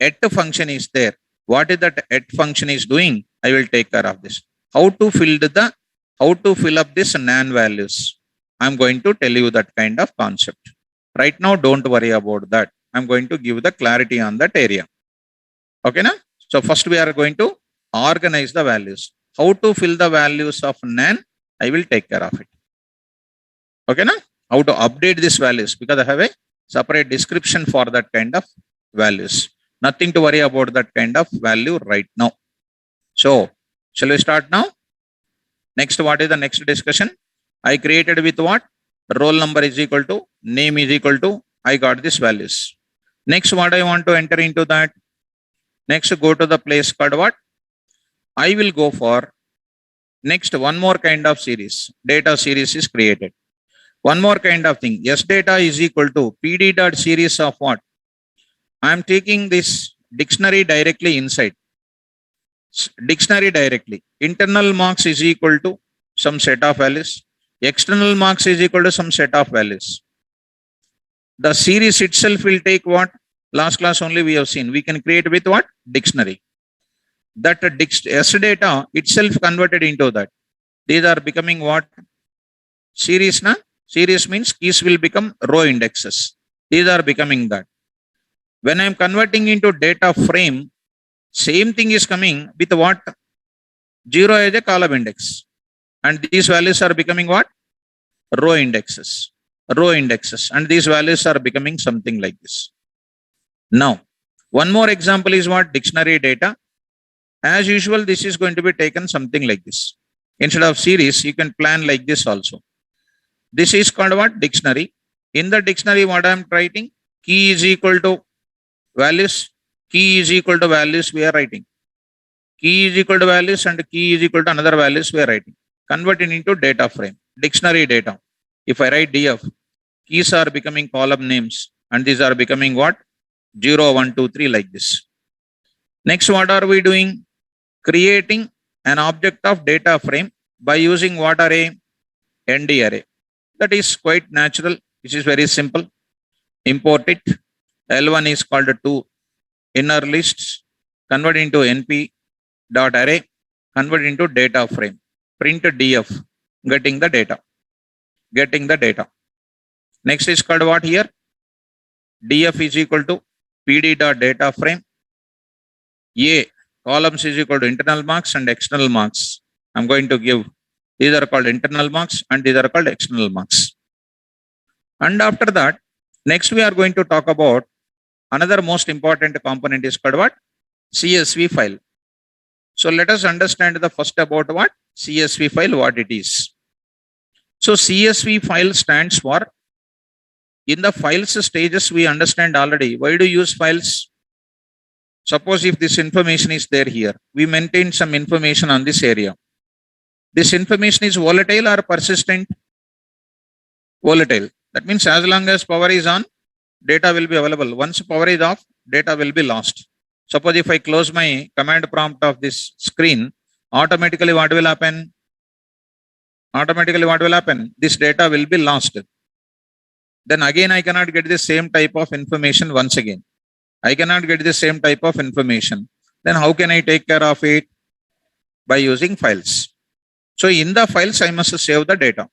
At function is there. What is that at function is doing? I will take care of this. How to fill the how to fill up this NaN values. I'm going to tell you that kind of concept. Right now, don't worry about that. I'm going to give the clarity on that area. Okay, na? So first we are going to organize the values. How to fill the values of NaN, I will take care of it. Okay, na? How to update these values, because I have a separate description for that kind of values. Nothing to worry about that kind of value right now. So, shall we start now? Next, what is the next discussion? I created with what? Roll number is equal to, name is equal to, I got these values. Next, what I want to enter into that? Next, go to the place called what? I will go for next one more kind of series. Data series is created. One more kind of thing. S data is equal to PD dot series of what? I am taking this dictionary directly inside. Dictionary directly. Internal marks is equal to some set of values. External marks is equal to some set of values. The series itself will take what? Last class only we have seen. We can create with what? Dictionary. That S data itself converted into that. These are becoming what? Series, na? Series means keys will become row indexes. These are becoming that. When I am converting into data frame, same thing is coming with what? 0 as a column index. And these values are becoming what? Row indexes. Row indexes. And these values are becoming something like this. Now, one more example is what? Dictionary data. As usual, this is going to be taken something like this. Instead of series, you can plan like this also. This is called what? Dictionary. In the dictionary, what I am writing? Key is equal to values. Key is equal to values we are writing. Key is equal to values and key is equal to another values we are writing. Converting into data frame. Dictionary data. If I write DF, keys are becoming column names and these are becoming what? 0, 1, 2, 3 like this. Next, what are we doing? Creating an object of data frame by using what array? ND array. That is quite natural. This is very simple. Import it. L1 is called to inner lists. Convert into NP dot array. Convert into data frame. Print DF. Getting the data. Getting the data. Next is called what here? DF is equal to PD dot data frame. A columns is equal to internal marks and external marks. I'm going to give, these are called internal marks and these are called external marks. And after that, next we are going to talk about another most important component is called what? CSV file. So let us understand the first about what? CSV file, what it is. So CSV file stands for, in the files stages we understand already. Why do you use files? Suppose if this information is there here, we maintain some information on this area. This information is volatile or persistent? Volatile. That means as long as power is on, data will be available. Once power is off, data will be lost. Suppose if I close my command prompt of this screen, automatically what will happen? Automatically what will happen? This data will be lost. Then again I cannot get the same type of information once again. I cannot get the same type of information. Then how can I take care of it? By using files. So in the files, I must save the data.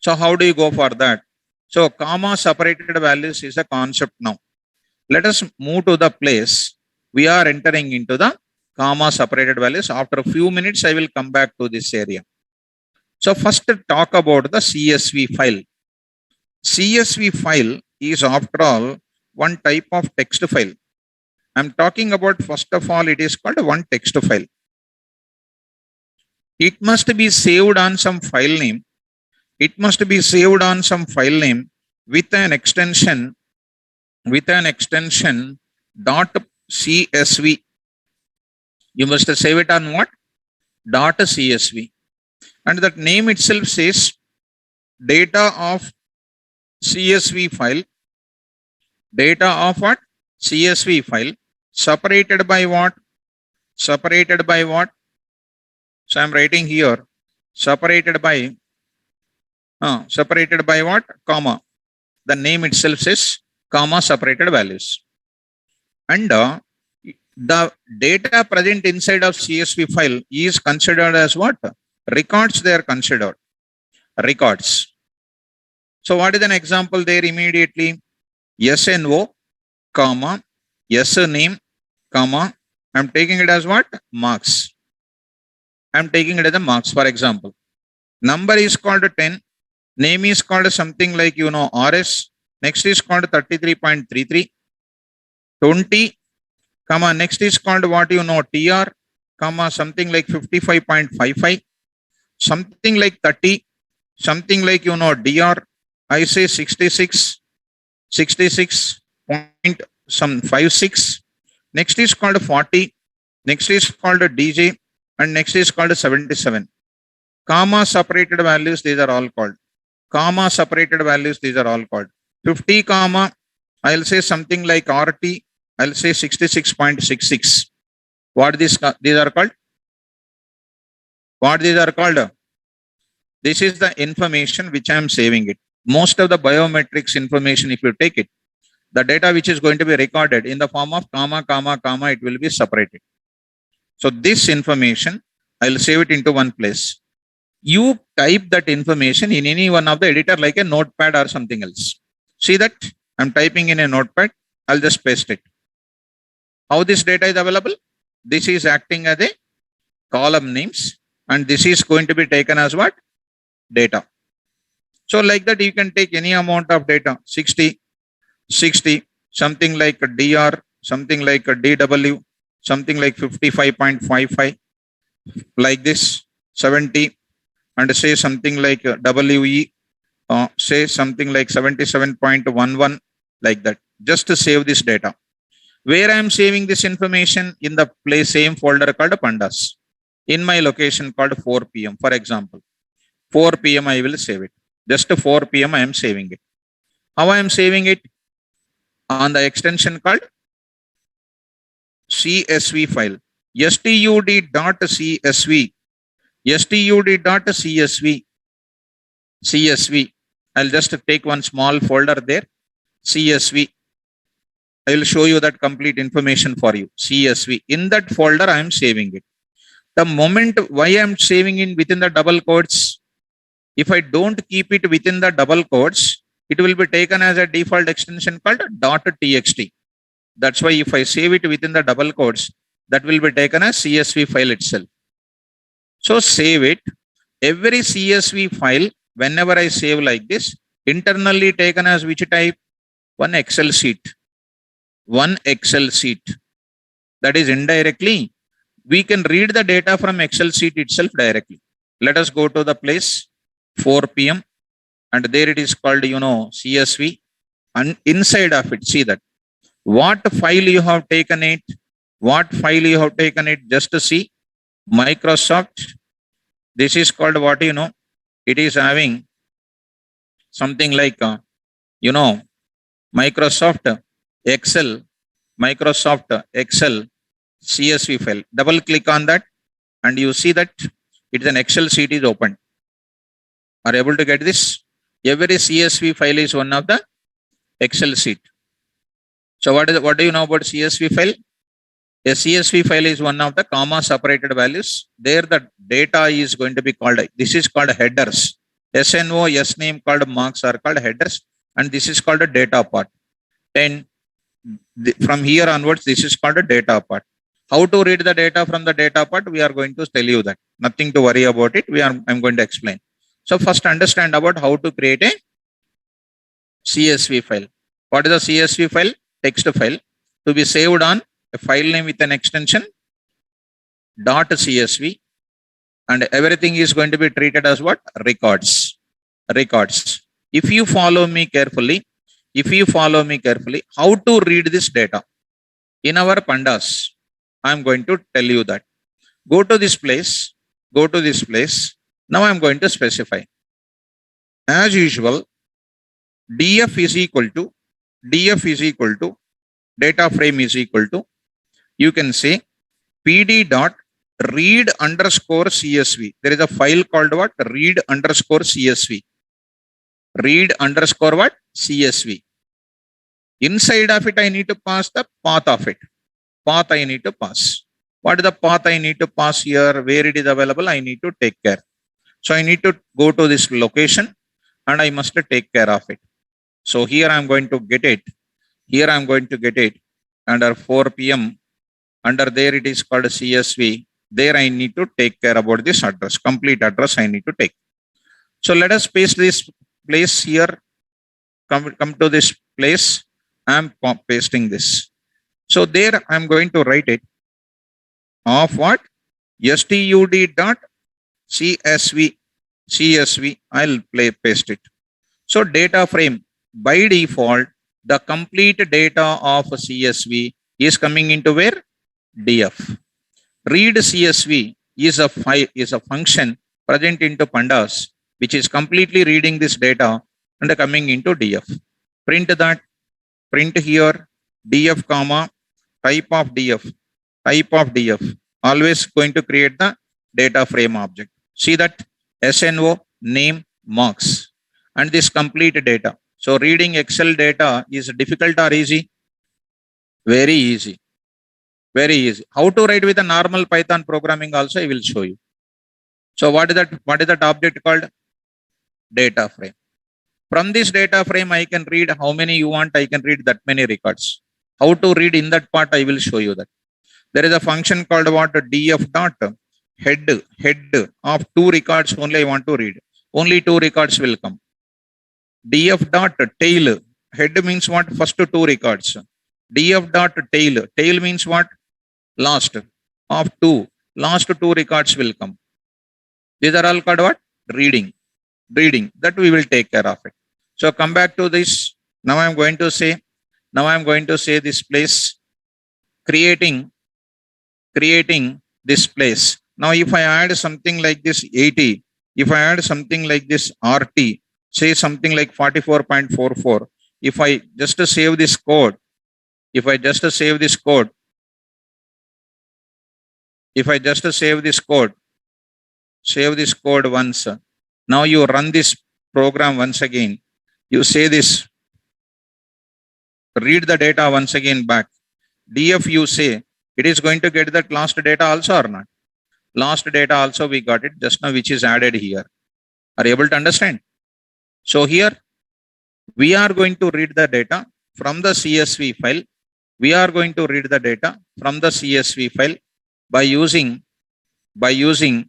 So how do you go for that? So comma separated values is a concept now. Let us move to the place we are entering into the comma separated values. After a few minutes, I will come back to this area. So first talk about the CSV file. CSV file is after all one type of text file. I'm talking about, first of all, it is called one text file. It must be saved on some file name. It must be saved on some file name with an extension dot CSV. You must save it on what? Dot CSV. And that name itself says data of CSV file. Data of what? CSV file. Separated by what? Separated by what? So I'm writing here, separated by what? Comma. The name itself says comma separated values. And the data present inside of CSV file is considered as what? Records they are considered. Records. So what is an example there immediately? SNO, comma, name, comma, I'm taking it as what? Marks. I'm taking it as a marks, for example. Number is called 10. Name is called something like, RS. Next is called 33.33. 20, comma, next is called what TR, comma, something like 55.55. Something like 30. Something like, DR. I say 66. 66 point some 56. Next is called 40. Next is called DJ. And next is called 77. Comma separated values, these are all called. Comma separated values, these are all called. 50, comma, I'll say something like RT. I'll say 66.66. What these are called? What these are called? This is the information which I am saving it. Most of the biometrics information, if you take it, the data which is going to be recorded in the form of comma, comma, comma, it will be separated. So this information, I'll save it into one place. You type that information in any one of the editor like a notepad or something else. See that? I'm typing in a notepad. I'll just paste it. How this data is available? This is acting as a column names and this is going to be taken as what? Data. So like that, you can take any amount of data, 60, something like a DR, something like a DW, something like 55.55, like this, 70, and say something like WE, say something like 77.11, like that, just to save this data. Where I am saving this information? In the same folder called pandas, in my location called 4 p.m. For example, 4 p.m. I will save it. Just 4 p.m. I am saving it. How I am saving it? On the extension called CSV file. stud.csv. stud.csv. CSV. I'll just take one small folder there. CSV. I will show you that complete information for you. CSV. In that folder, I am saving it. The moment why I am saving it within the double quotes, if I don't keep it within the double quotes, it will be taken as a default extension called .txt. That's why if I save it within the double quotes, that will be taken as CSV file itself. So save it. Every CSV file, whenever I save like this, internally taken as which type? One Excel sheet. One Excel sheet. That is indirectly, we can read the data from Excel sheet itself directly. Let us go to the place 4 p.m. and there it is called, CSV, and inside of it, see that what file you have taken it, just to see. Microsoft, this is called what, it is having something like, Microsoft Excel CSV file. Double click on that and you see that it's an Excel sheet is opened. Are able to get this? Every CSV file is one of the Excel sheet. So what do you know about CSV file? A CSV file is one of the comma separated values. There the data is going to be called, this is called headers. SNO, name called marks are called headers, and this is called a data part. And from here onwards, this is called a data part. How to read the data from the data part? We are going to tell you that. Nothing to worry about it. I'm going to explain. So first understand about how to create a CSV file. What is a CSV file? Text file to be saved on a file name with an extension .csv, and everything is going to be treated as what? Records. If you follow me carefully, how to read this data in our pandas, I'm going to tell you that. Go to this place. Now I'm going to specify. As usual, df is equal to data frame is equal to, you can say pd dot read underscore csv. There is a file called what? Read underscore csv. Read underscore what? CSV. Inside of it, I need to pass the path of it. Path I need to pass. What is the path I need to pass here? Where it is available, I need to take care. So I need to go to this location and I must take care of it. So here I'm going to get it. Here I'm going to get it under 4 p.m. Under there it is called CSV. There I need to take care about this address, complete address I need to take. So let us paste this place here. Come to this place. I'm pasting this. So there I'm going to write it of what? stud dot CSV. I'll paste it. So data frame, by default, the complete data of CSV is coming into where? DF. Read CSV is a function present into pandas, which is completely reading this data and coming into DF. Print that, print here, DF comma, type of DF, always going to create the data frame object. See that SNO, name, marks, and this complete data. So reading Excel data is difficult or easy? Very easy. Very easy. How to write with a normal Python programming also I will show you. So what is that object called? Data frame. From this data frame I can read how many you want, I can read that many records. How to read in that part I will show you that. There is a function called what? DF dot head of 2 records only I want to read. Only 2 records will come. DF dot tail. Head means what? First 2 records. DF dot tail. Tail means what? Last of 2. Last 2 records will come. These are all called what? Reading. That we will take care of it. So come back to this. Now I'm going to say this place, creating this place. Now if I add something like this 80, if I add something like this RT, say something like 44.44, if I just save this code, save this code once. Now you run this program once again. You say this, read the data once again back. DF you say, it is going to get that last data also or not? Last data also we got it just now, which is added here. Are you able to understand? So here we are going to read the data from the CSV file. We are going to read the data from the CSV file by using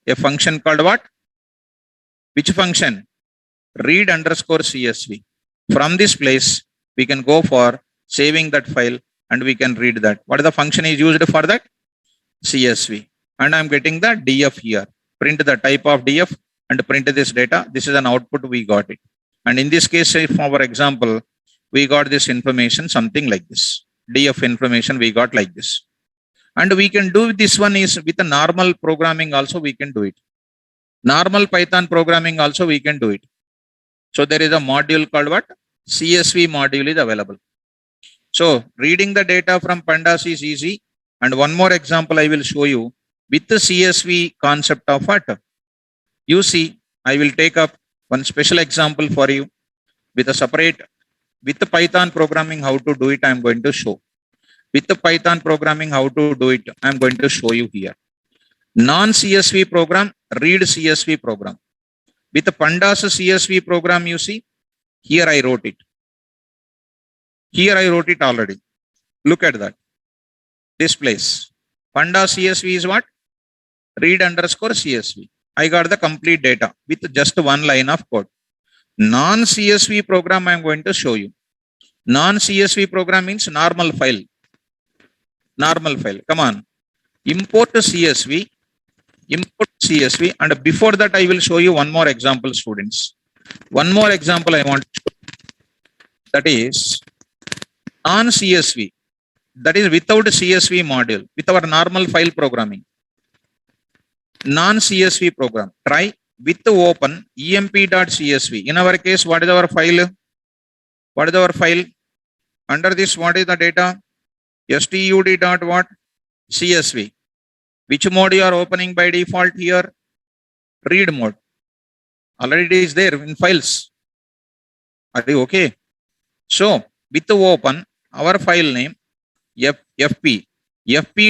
a function called what? Which function? Read underscore CSV. From this place, we can go for saving that file and we can read that. What is the function is used for that? CSV. And I'm getting the DF here. Print the type of DF and print this data. This is an output, we got it. And in this case, if our example, we got this information, something like this. DF information we got like this. And we can do this one is with a normal programming also we can do it. Normal Python programming also we can do it. So there is a module called what? CSV module is available. So reading the data from pandas is easy. And one more example I will show you with the CSV concept of what? You see, I will take up one special example for you with a separate, with the Python programming, how to do it, I am going to show. With the Python programming, how to do it, I am going to show you here. Non-CSV program, read CSV program. With the pandas CSV program, you see, here I wrote it. Here I wrote it already. Look at that. This place. Pandas CSV is what? Read underscore CSV. I got the complete data with just one line of code. Non-CSV program I am going to show you. Non-CSV program means normal file. Normal file. Come on. Import CSV. Import CSV. And before that, I will show you one more example, students. One more example I want to show. That is non-CSV. That is without CSV module. With our normal file programming. Non-CSV program. Try with the open emp.csv. In our case, what is our file? What is our file? Under this, what is the data? stud dot what? CSV. Which mode you are opening by default here? Read mode. Already it is there in files. Are you okay? So with the open, our file name fp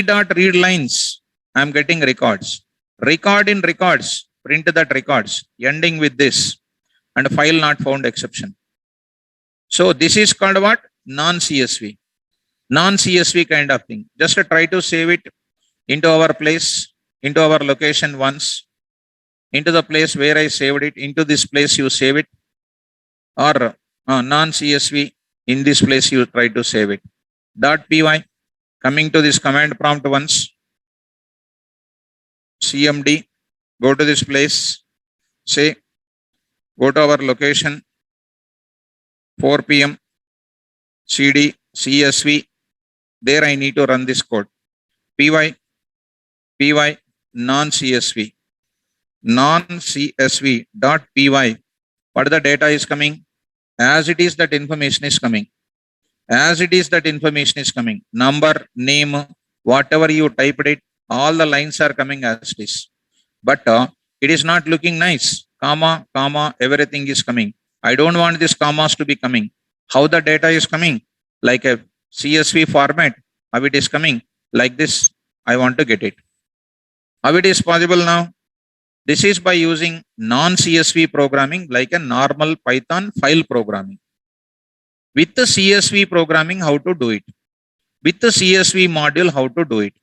dot read lines. I am getting records. Record in records. print that records ending with this and file not found exception. So this is called what? Non-CSV. Non-CSV kind of thing. Just try to save it into our place, into our location once, into the place where I saved it, into this place you save it, or non-CSV, in this place you try to save it. .py, coming to this command prompt once, cmd, go to this place, say, go to our location, 4 p.m, cd, csv, there I need to run this code. py, non-CSV, non-CSV dot py, what the data is coming? As it is, that information is coming. As it is, that information is coming. Number, name, whatever you typed it, all the lines are coming as it is. But it is not looking nice. Comma, comma, everything is coming. I don't want these commas to be coming. How the data is coming? Like a CSV format. How it is coming? Like this. I want to get it. How it is possible now? This is by using non-CSV programming like a normal Python file programming. With the CSV programming, how to do it? With the CSV module, how to do it?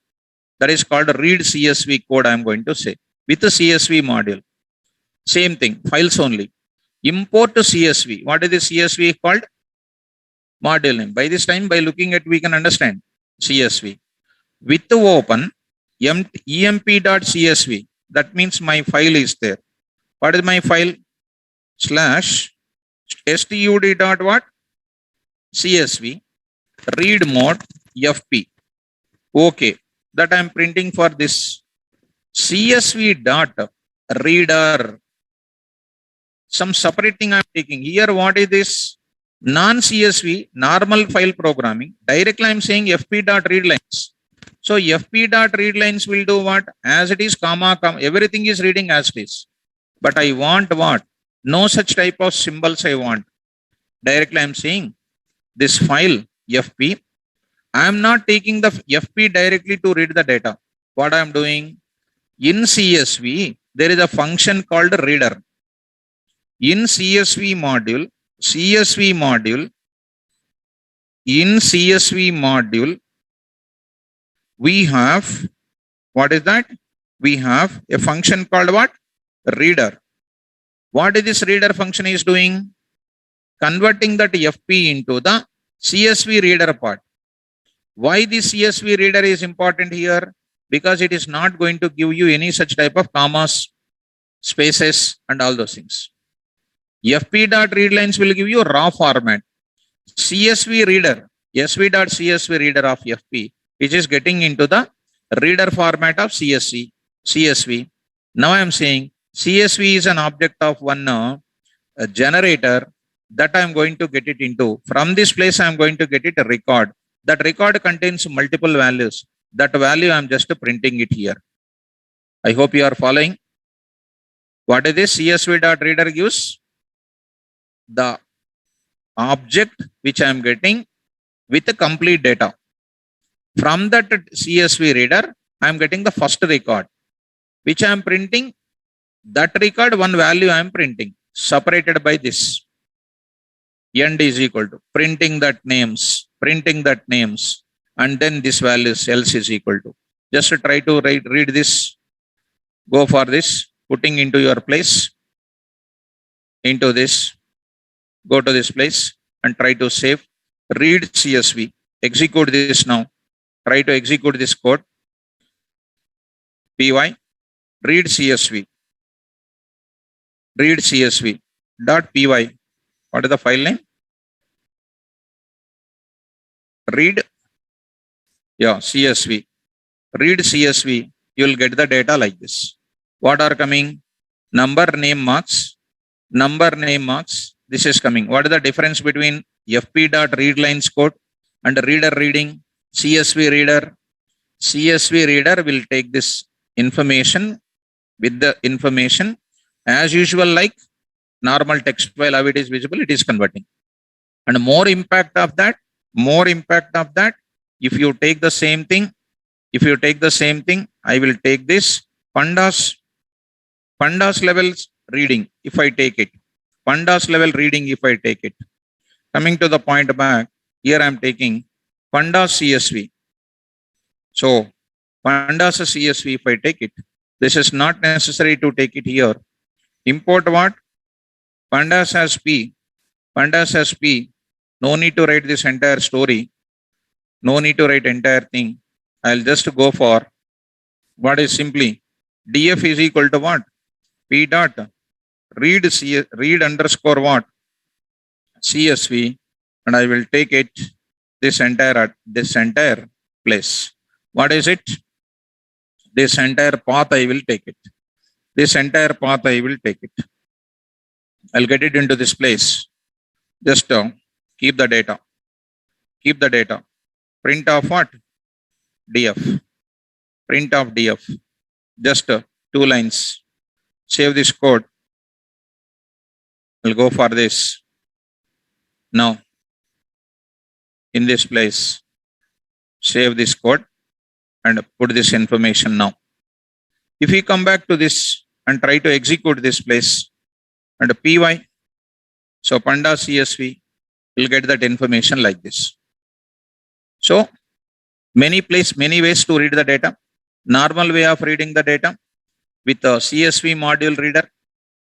That is called read CSV code, I am going to say. With the CSV module. Same thing, files only. Import to CSV. What is the CSV called? Module name. By this time, by looking at, we can understand CSV. With the open emp.csv, that means my file is there. What is my file? Slash stud dot what? CSV read mode fp. Okay, that I am printing for this CSV dot reader. Some separating I am taking here. What is this? Non-CSV normal file programming. Directly I am saying fp dot read lines. So fp dot read lines will do what? As it is, comma, comma, everything is reading as it is. But I want what? No such type of symbols I want. Directly I am saying this file fp. I am not taking the fp directly to read the data. What I am doing? In CSV, there is a function called reader. In CSV module, in CSV module, we have, what is that? We have a function called what? Reader. What is this reader function is doing? Converting that FP into the CSV reader part. Why this CSV reader is important here? Because it is not going to give you any such type of commas, spaces, and all those things. FP.readlines will give you raw format. CSV reader, sv.csv reader of FP, which is getting into the reader format of CSV. Now I am saying CSV is an object of one generator that I am going to get it into. From this place, I am going to get it a record. That record contains multiple values. That value I am just printing it here. I hope you are following. What is this? CSV.reader gives the object which I am getting with the complete data. From that CSV reader, I am getting the first record, which I am printing. That record, one value I am printing, separated by this. End is equal to printing that names, and then this value else is equal to. Just try to read this. Go for this, putting into your place, into this. Go to this place and try to save. Read CSV. Execute this now. Try to execute this code. py read CSV. Read CSV dot py. What is the file name? Read. Yeah, CSV. Read CSV. You will get the data like this. What are coming? Number, name, marks. Number, name, marks. This is coming. What is the difference between fp.readlines code and reader reading? CSV reader. CSV reader will take this information with the information as usual, like normal text file, how it is visible, it is converting. And more impact of that, if you take the same thing, I will take this pandas Pandas levels reading, if I take it. Pandas level reading, if I take it. Coming to the point back, here I am taking Pandas CSV. So Pandas CSV, if I take it, this is not necessary to take it here. Import what? Pandas as P. Pandas as P. No need to write this entire story. No need to write entire thing. I'll just go for what is simply df is equal to what? P dot read underscore what? CSV, and I will take it this entire place. What is it? This entire path I will take it. This entire path I will take it. I'll get it into this place. Just keep the data. Keep the data. Print of what? df. Print of df. Just 2 lines. Save this code. I'll go for this. Now, in this place, save this code and put this information now. If we come back to this and try to execute this place and py, so Pandas CSV will get that information like this. So many ways to read the data. Normal way of reading the data with a CSV module reader,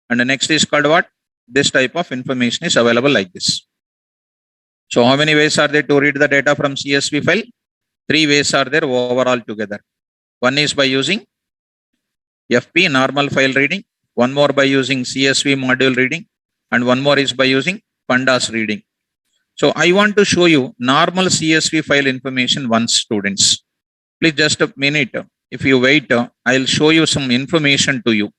and the next is called what? This type of information is available like this. So how many ways are there to read the data from CSV file? 3 ways are there overall together. One is by using FP, normal file reading. One more by using CSV module reading. And one more is by using Pandas reading. So I want to show you normal CSV file information once, students. Please just a minute. If you wait, I'll show you some information to you.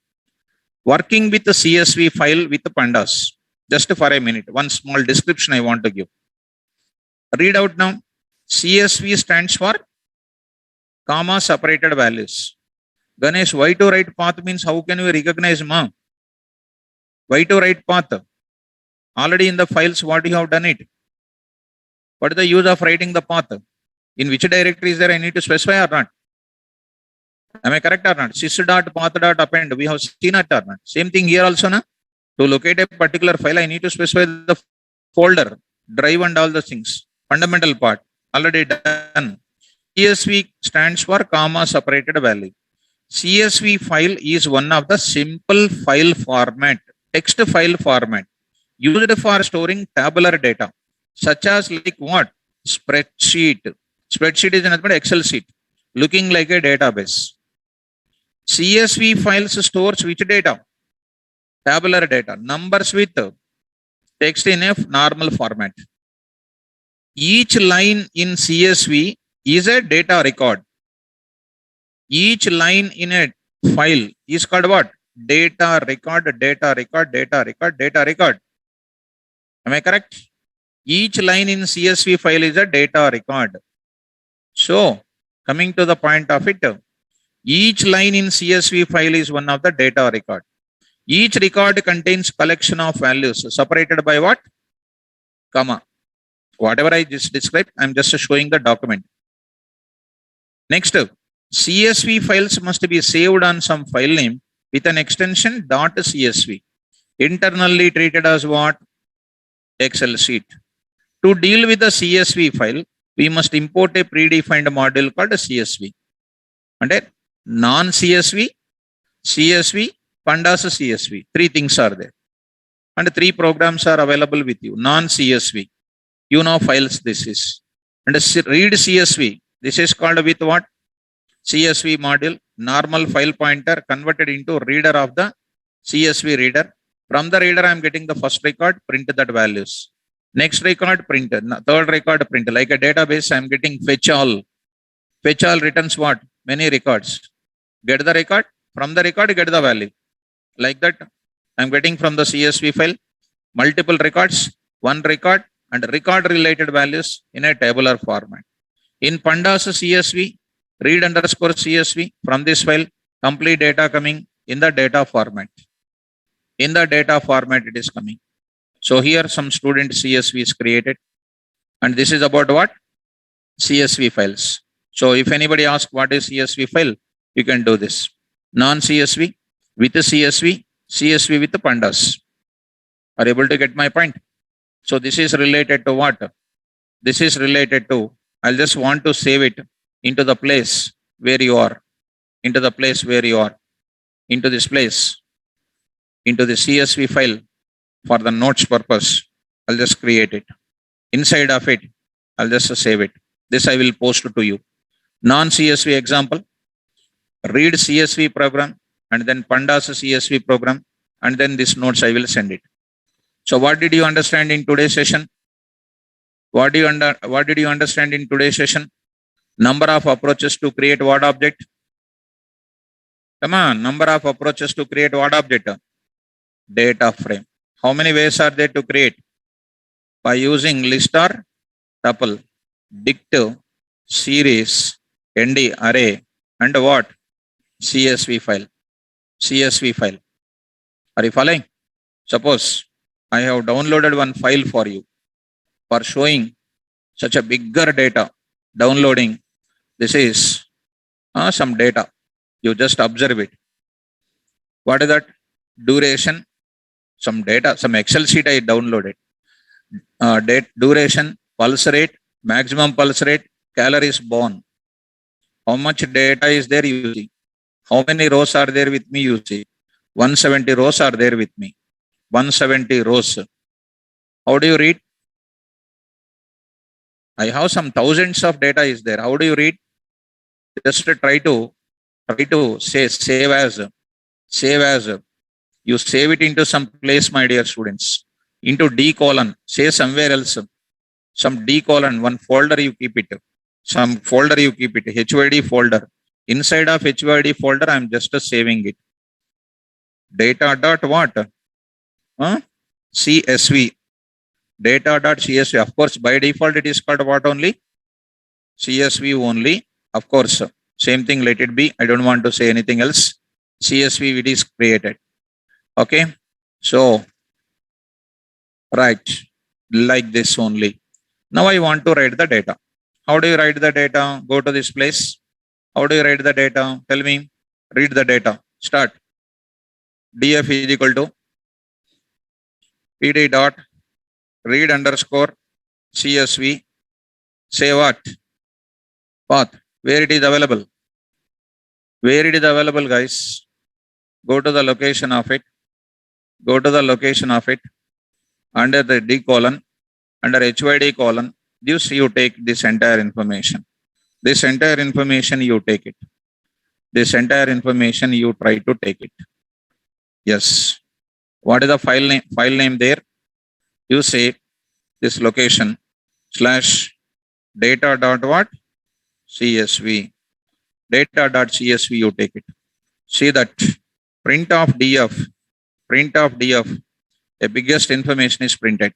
Working with the CSV file with the Pandas. Just for a minute. One small description I want to give. Read out now. CSV stands for comma separated values. Ganesh, why to write path means how can we recognize ma? Why to write path? Already in the files, what you have done it? What is the use of writing the path? In which directory is there? I need to specify or not? Am I correct or not? sys.path.append. We have seen it or not? Same thing here also, na? To locate a particular file, I need to specify the folder, drive and all the things. Fundamental part. Already done. CSV stands for comma separated value. CSV file is one of the simple file format, text file format, used for storing tabular data, such as like what? Spreadsheet. Spreadsheet is another Excel sheet, looking like a database. CSV files stores which data? Tabular data, numbers with text in a normal format. Each line in CSV is a data record. Each line in a file is called what? Data record, data record, data record, data record. Am I correct? Each line in CSV file is a data record. So, coming to the point of it, each line in CSV file is one of the data record. Each record contains collection of values separated by what? Comma. Whatever I just described, I'm just showing the document. Next, CSV files must be saved on some file name with an extension .csv. Internally treated as what? Excel sheet. To deal with the CSV file, we must import a predefined module called CSV. And non-CSV, CSV, Pandas CSV. 3 things are there. And 3 programs are available with you. Non-CSV. You know files this is. And read CSV. This is called with what? CSV module. Normal file pointer converted into reader of the CSV reader. From the reader, I am getting the first record, print that values. Next record, print. Third record, print. Like a database, I am getting fetch all. Fetch all returns what? Many records. Get the record. From the record, get the value. Like that, I am getting from the CSV file multiple records, one record, and record related values in a tabular format. In Pandas CSV, read underscore CSV from this file, complete data coming in the data format. In the data format, it is coming. So here some student CSV is created. And this is about what? CSV files. So if anybody asks what is CSV file, you can do this. Non-CSV, with CSV, CSV with pandas. Are you able to get my point? So this is related to what? This is related to, I'll just want to save it into the place where you are, into the place where you are, into this place, into the CSV file for the notes purpose. I'll just create it. Inside of it, I'll just save it. This I will post to you. Non-CSV example, read CSV program and then pandas CSV program, and then this notes I will send it. So what did you understand in today's session? What did you understand in today's session? Number of approaches to create what object? Come on, number of approaches to create what object? Data frame. How many ways are there to create? By using list or tuple, dict, series, ND, array, and what? CSV file. CSV file. Are you following? Suppose I have downloaded one file for you for showing such a bigger data. Downloading. This is some data. You just observe it. What is that? Duration. Some data, some Excel sheet I downloaded. Date, duration, pulse rate, maximum pulse rate, calories burn. How much data is there you see? How many rows are there with me you see? 170 rows are there with me. 170 rows. How do you read? I have some thousands of data is there. How do you read? Just try to say save as. You save it into some place, my dear students. Into D colon. Say somewhere else. Some D colon. One folder you keep it. Some folder you keep it. HYD folder. Inside of HYD folder, I'm just saving it. Data dot what? CSV. Data dot CSV. Of course, by default, it is called what only? CSV only. Of course, same thing, let it be. I don't want to say anything else. CSV, it is created. Okay. So, right. Like this only. Now I want to write the data. How do you write the data? Go to this place. How do you write the data? Tell me. Read the data. Start. df is equal to pd dot read underscore CSV. Say what? Path. Where it is available. Where it is available, guys. Go to the location of it. Go to the location of it. Under the D colon. Under HYD colon. This you take this entire information. This entire information you take it. This entire information you try to take it. Yes. What is the file name? File name there? You say this location slash data dot what? CSV. Data dot CSV you take it. See that print of DF. Print of DF. The biggest information is printed.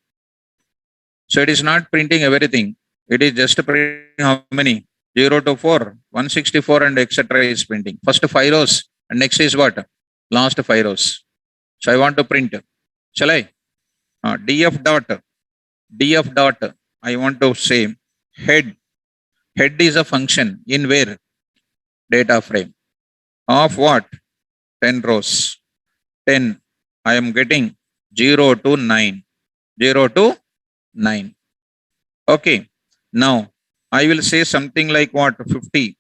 So it is not printing everything. It is just printing how many? 0 to 4, 164 and etc. is printing. First 5 rows and next is what? Last 5 rows. So I want to print. Shall I? DF dot. I want to say head. Head is a function in where? Data frame. Of what? 10 rows. 10. I am getting 0 to 9. 0 to 9. Okay. Now I will say something like what? 50.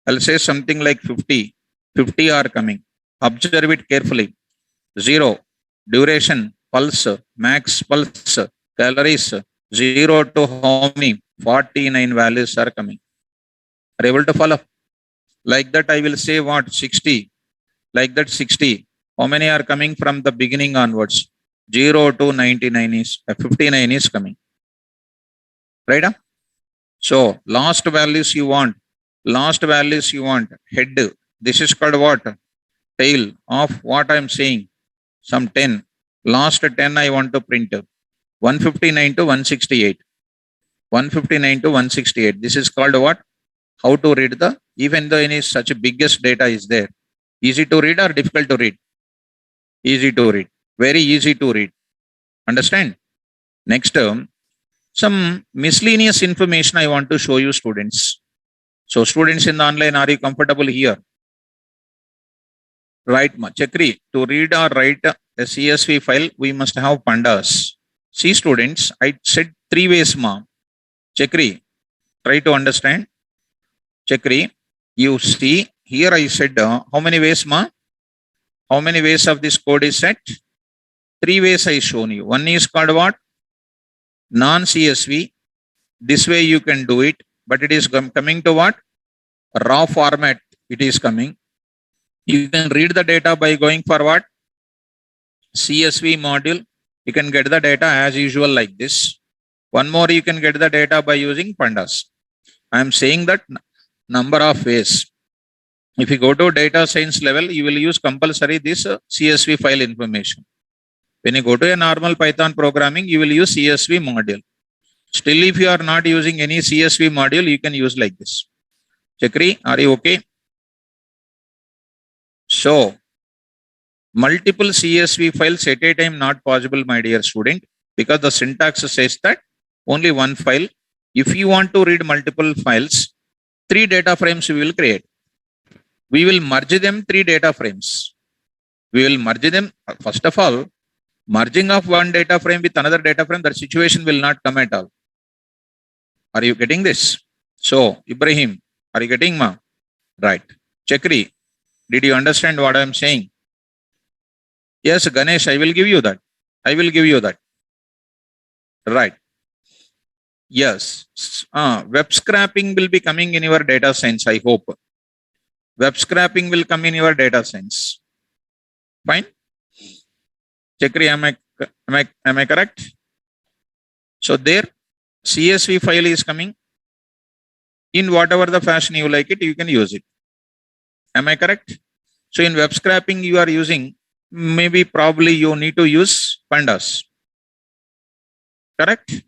I'll say something like 50. 50 are coming. Observe it carefully. 0. Duration, pulse, max pulse, calories. 0 to how many? 49 values are coming. Are you able to follow? Like that I will say what? 60. Like that 60. How many are coming from the beginning onwards? 0 to 99 is 59 is coming. Right? So last values you want. Last values you want. Head. This is called what? Tail of what I am saying. Some 10. Last 10 I want to print. 159 to 168. 159 to 168. This is called what? How to read the, even though any such a biggest data is there. Easy to read or difficult to read? Easy to read. Very easy to read. Understand? Next, some miscellaneous information I want to show you, students. So students in the online, are you comfortable here? Right, ma. Chakri, to read or write a CSV file, we must have pandas. See, students, I said three ways, ma. Chakri, try to understand. Chakri, you see, here I said, how many ways, ma? How many ways of this code is set? Three ways I shown you. One is called what? Non-CSV. This way you can do it, but it is coming to what? Raw format. It is coming. You can read the data by going for what? CSV module. You can get the data as usual like this. One more, you can get the data by using pandas. I am saying that number of ways. If you go to data science level, you will use compulsory this CSV file information. When you go to a normal Python programming, you will use CSV module. Still, if you are not using any CSV module, you can use like this. Chakri, are you okay? So, multiple CSV files at a time not possible, my dear student, because the syntax says that only one file. If you want to read multiple files, 3 data frames we will create. We will merge them 3 data frames. We will merge them. First of all, merging of one data frame with another data frame, that situation will not come at all. Are you getting this? So, Ibrahim, are you getting, ma? Right. Chakri, did you understand what I am saying? Yes, Ganesh, I will give you that. I will give you that. Right. Yes. Web scraping will be coming in your data science, I hope. Web scraping will come in your data science. Fine. Chakri, am I correct? So there, CSV file is coming. In whatever the fashion you like it, you can use it. Am I correct? So in web scraping, you are using, maybe probably you need to use pandas. Correct?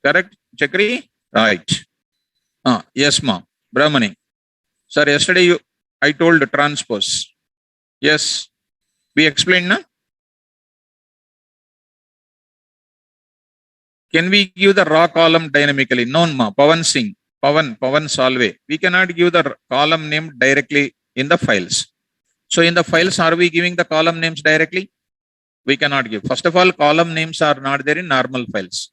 Correct, Chakri? Right. Yes, ma. Brahmani. Sir, yesterday I told transpose. Yes. We explained, na? Can we give the raw column dynamically? No, ma. Pavan Singh. Pavan Salve. We cannot give the column name directly in the files. So in the files, are we giving the column names directly? We cannot give. First of all, column names are not there in normal files.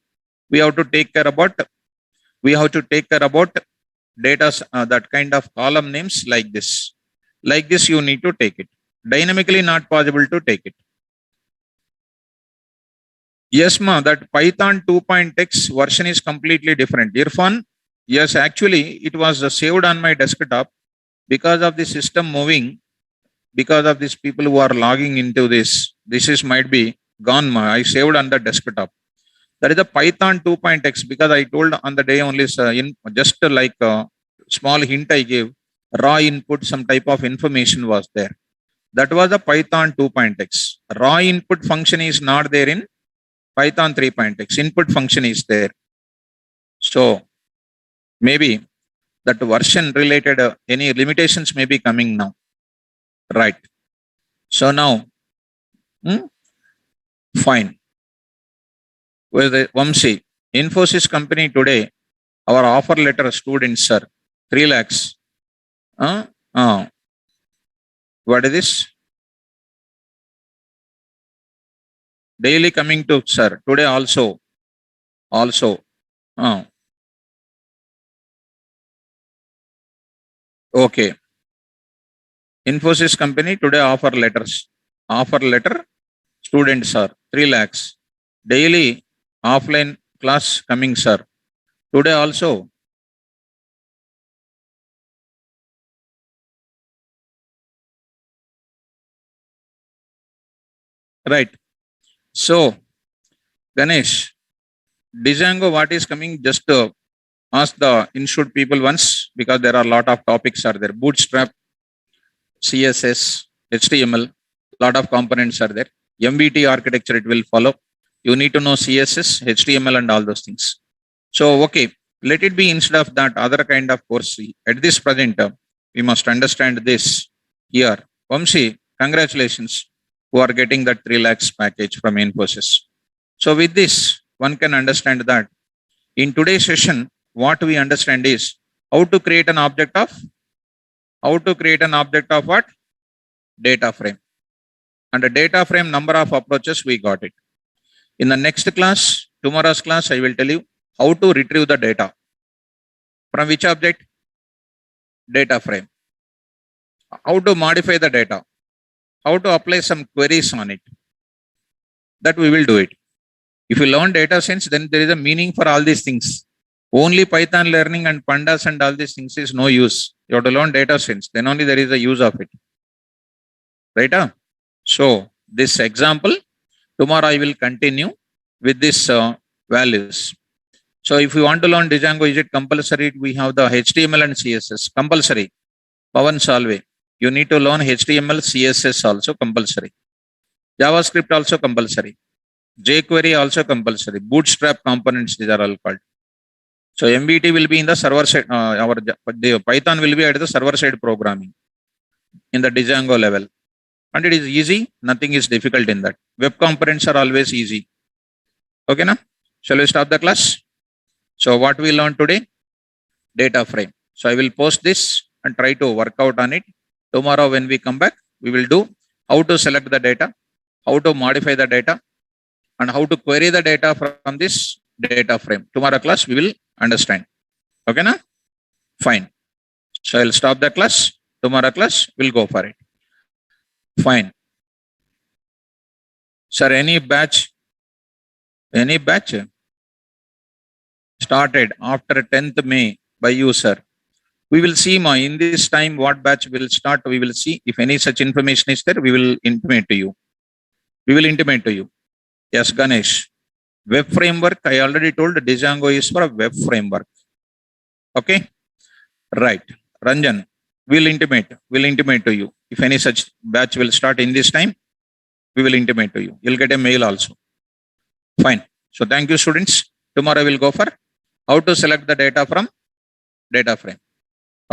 We have to take care about data, that kind of column names like this. Like this, you need to take it. Dynamically not possible to take it. Yes, ma, that Python 2.x version is completely different. Irfan, yes, actually, it was saved on my desktop because of the system moving, because of these people who are logging into this. This is might be gone, ma. I saved on the desktop. That is the Python 2.x, because I told on the day only, just like a small hint I gave, raw input, some type of information was there. That was the Python 2.x. Raw input function is not there in Python 3.x. Input function is there. So maybe that version related, any limitations may be coming now. Right. So now, fine. With the Vamsi, Infosys company today, our offer letter students, sir, 3 lakhs. What is this? Daily coming to, sir, today also. Okay. Infosys company today offer letters. Offer letter, students, sir, 3 lakhs. Daily offline class coming, sir. Today also. Right. So, Ganesh, Django, what is coming? Just ask the insured people once, because there are a lot of topics are there. Bootstrap, CSS, HTML, lot of components are there. MVT architecture, it will follow. You need to know CSS, HTML and all those things. So, okay, let it be instead of that other kind of course. At this present, we must understand this here. Vamsi, congratulations who are getting that 3 lakhs package from Infosys. So with this, one can understand that In today's session, what we understand is how to create an object of what? Data frame. And the data frame number of approaches we got it. In the next class, tomorrow's class, I will tell you how to retrieve the data. From which object? Data frame. How to modify the data. How to apply some queries on it. That we will do it. If you learn data science, then there is a meaning for all these things. Only Python learning and pandas and all these things is no use. You have to learn data science. Then only there is a use of it. Right? So this example, tomorrow I will continue with this values. So if you want to learn Django, is it compulsory? We have the HTML and CSS compulsory. Pavan Salve, you need to learn HTML, CSS also compulsory. JavaScript also compulsory. jQuery also compulsory. Bootstrap components, these are all called. So MBT will be in the server side. The Python will be at the server side programming in the Django level. And it is easy. Nothing is difficult in that. Web components are always easy. Okay, na? Shall we start the class? So what we learned today? Data frame. So I will post this and try to work out on it. Tomorrow when we come back, we will do how to select the data, how to modify the data, and how to query the data from this data frame. Tomorrow class, we will understand. Okay, na? Fine. So I'll stop the class. Tomorrow class, we'll go for it. Fine. Sir, any batch started after 10th May by you, sir. We will see in this time what batch will start. We will see if any such information is there. We will intimate to you. Yes, Ganesh. Web framework, I already told Django is for a web framework. Okay. Right. Ranjan, we'll intimate to you. If any such batch will start in this time, we will intimate to you. You'll get a mail also. Fine. So thank you, students. Tomorrow we'll go for how to select the data from data frame.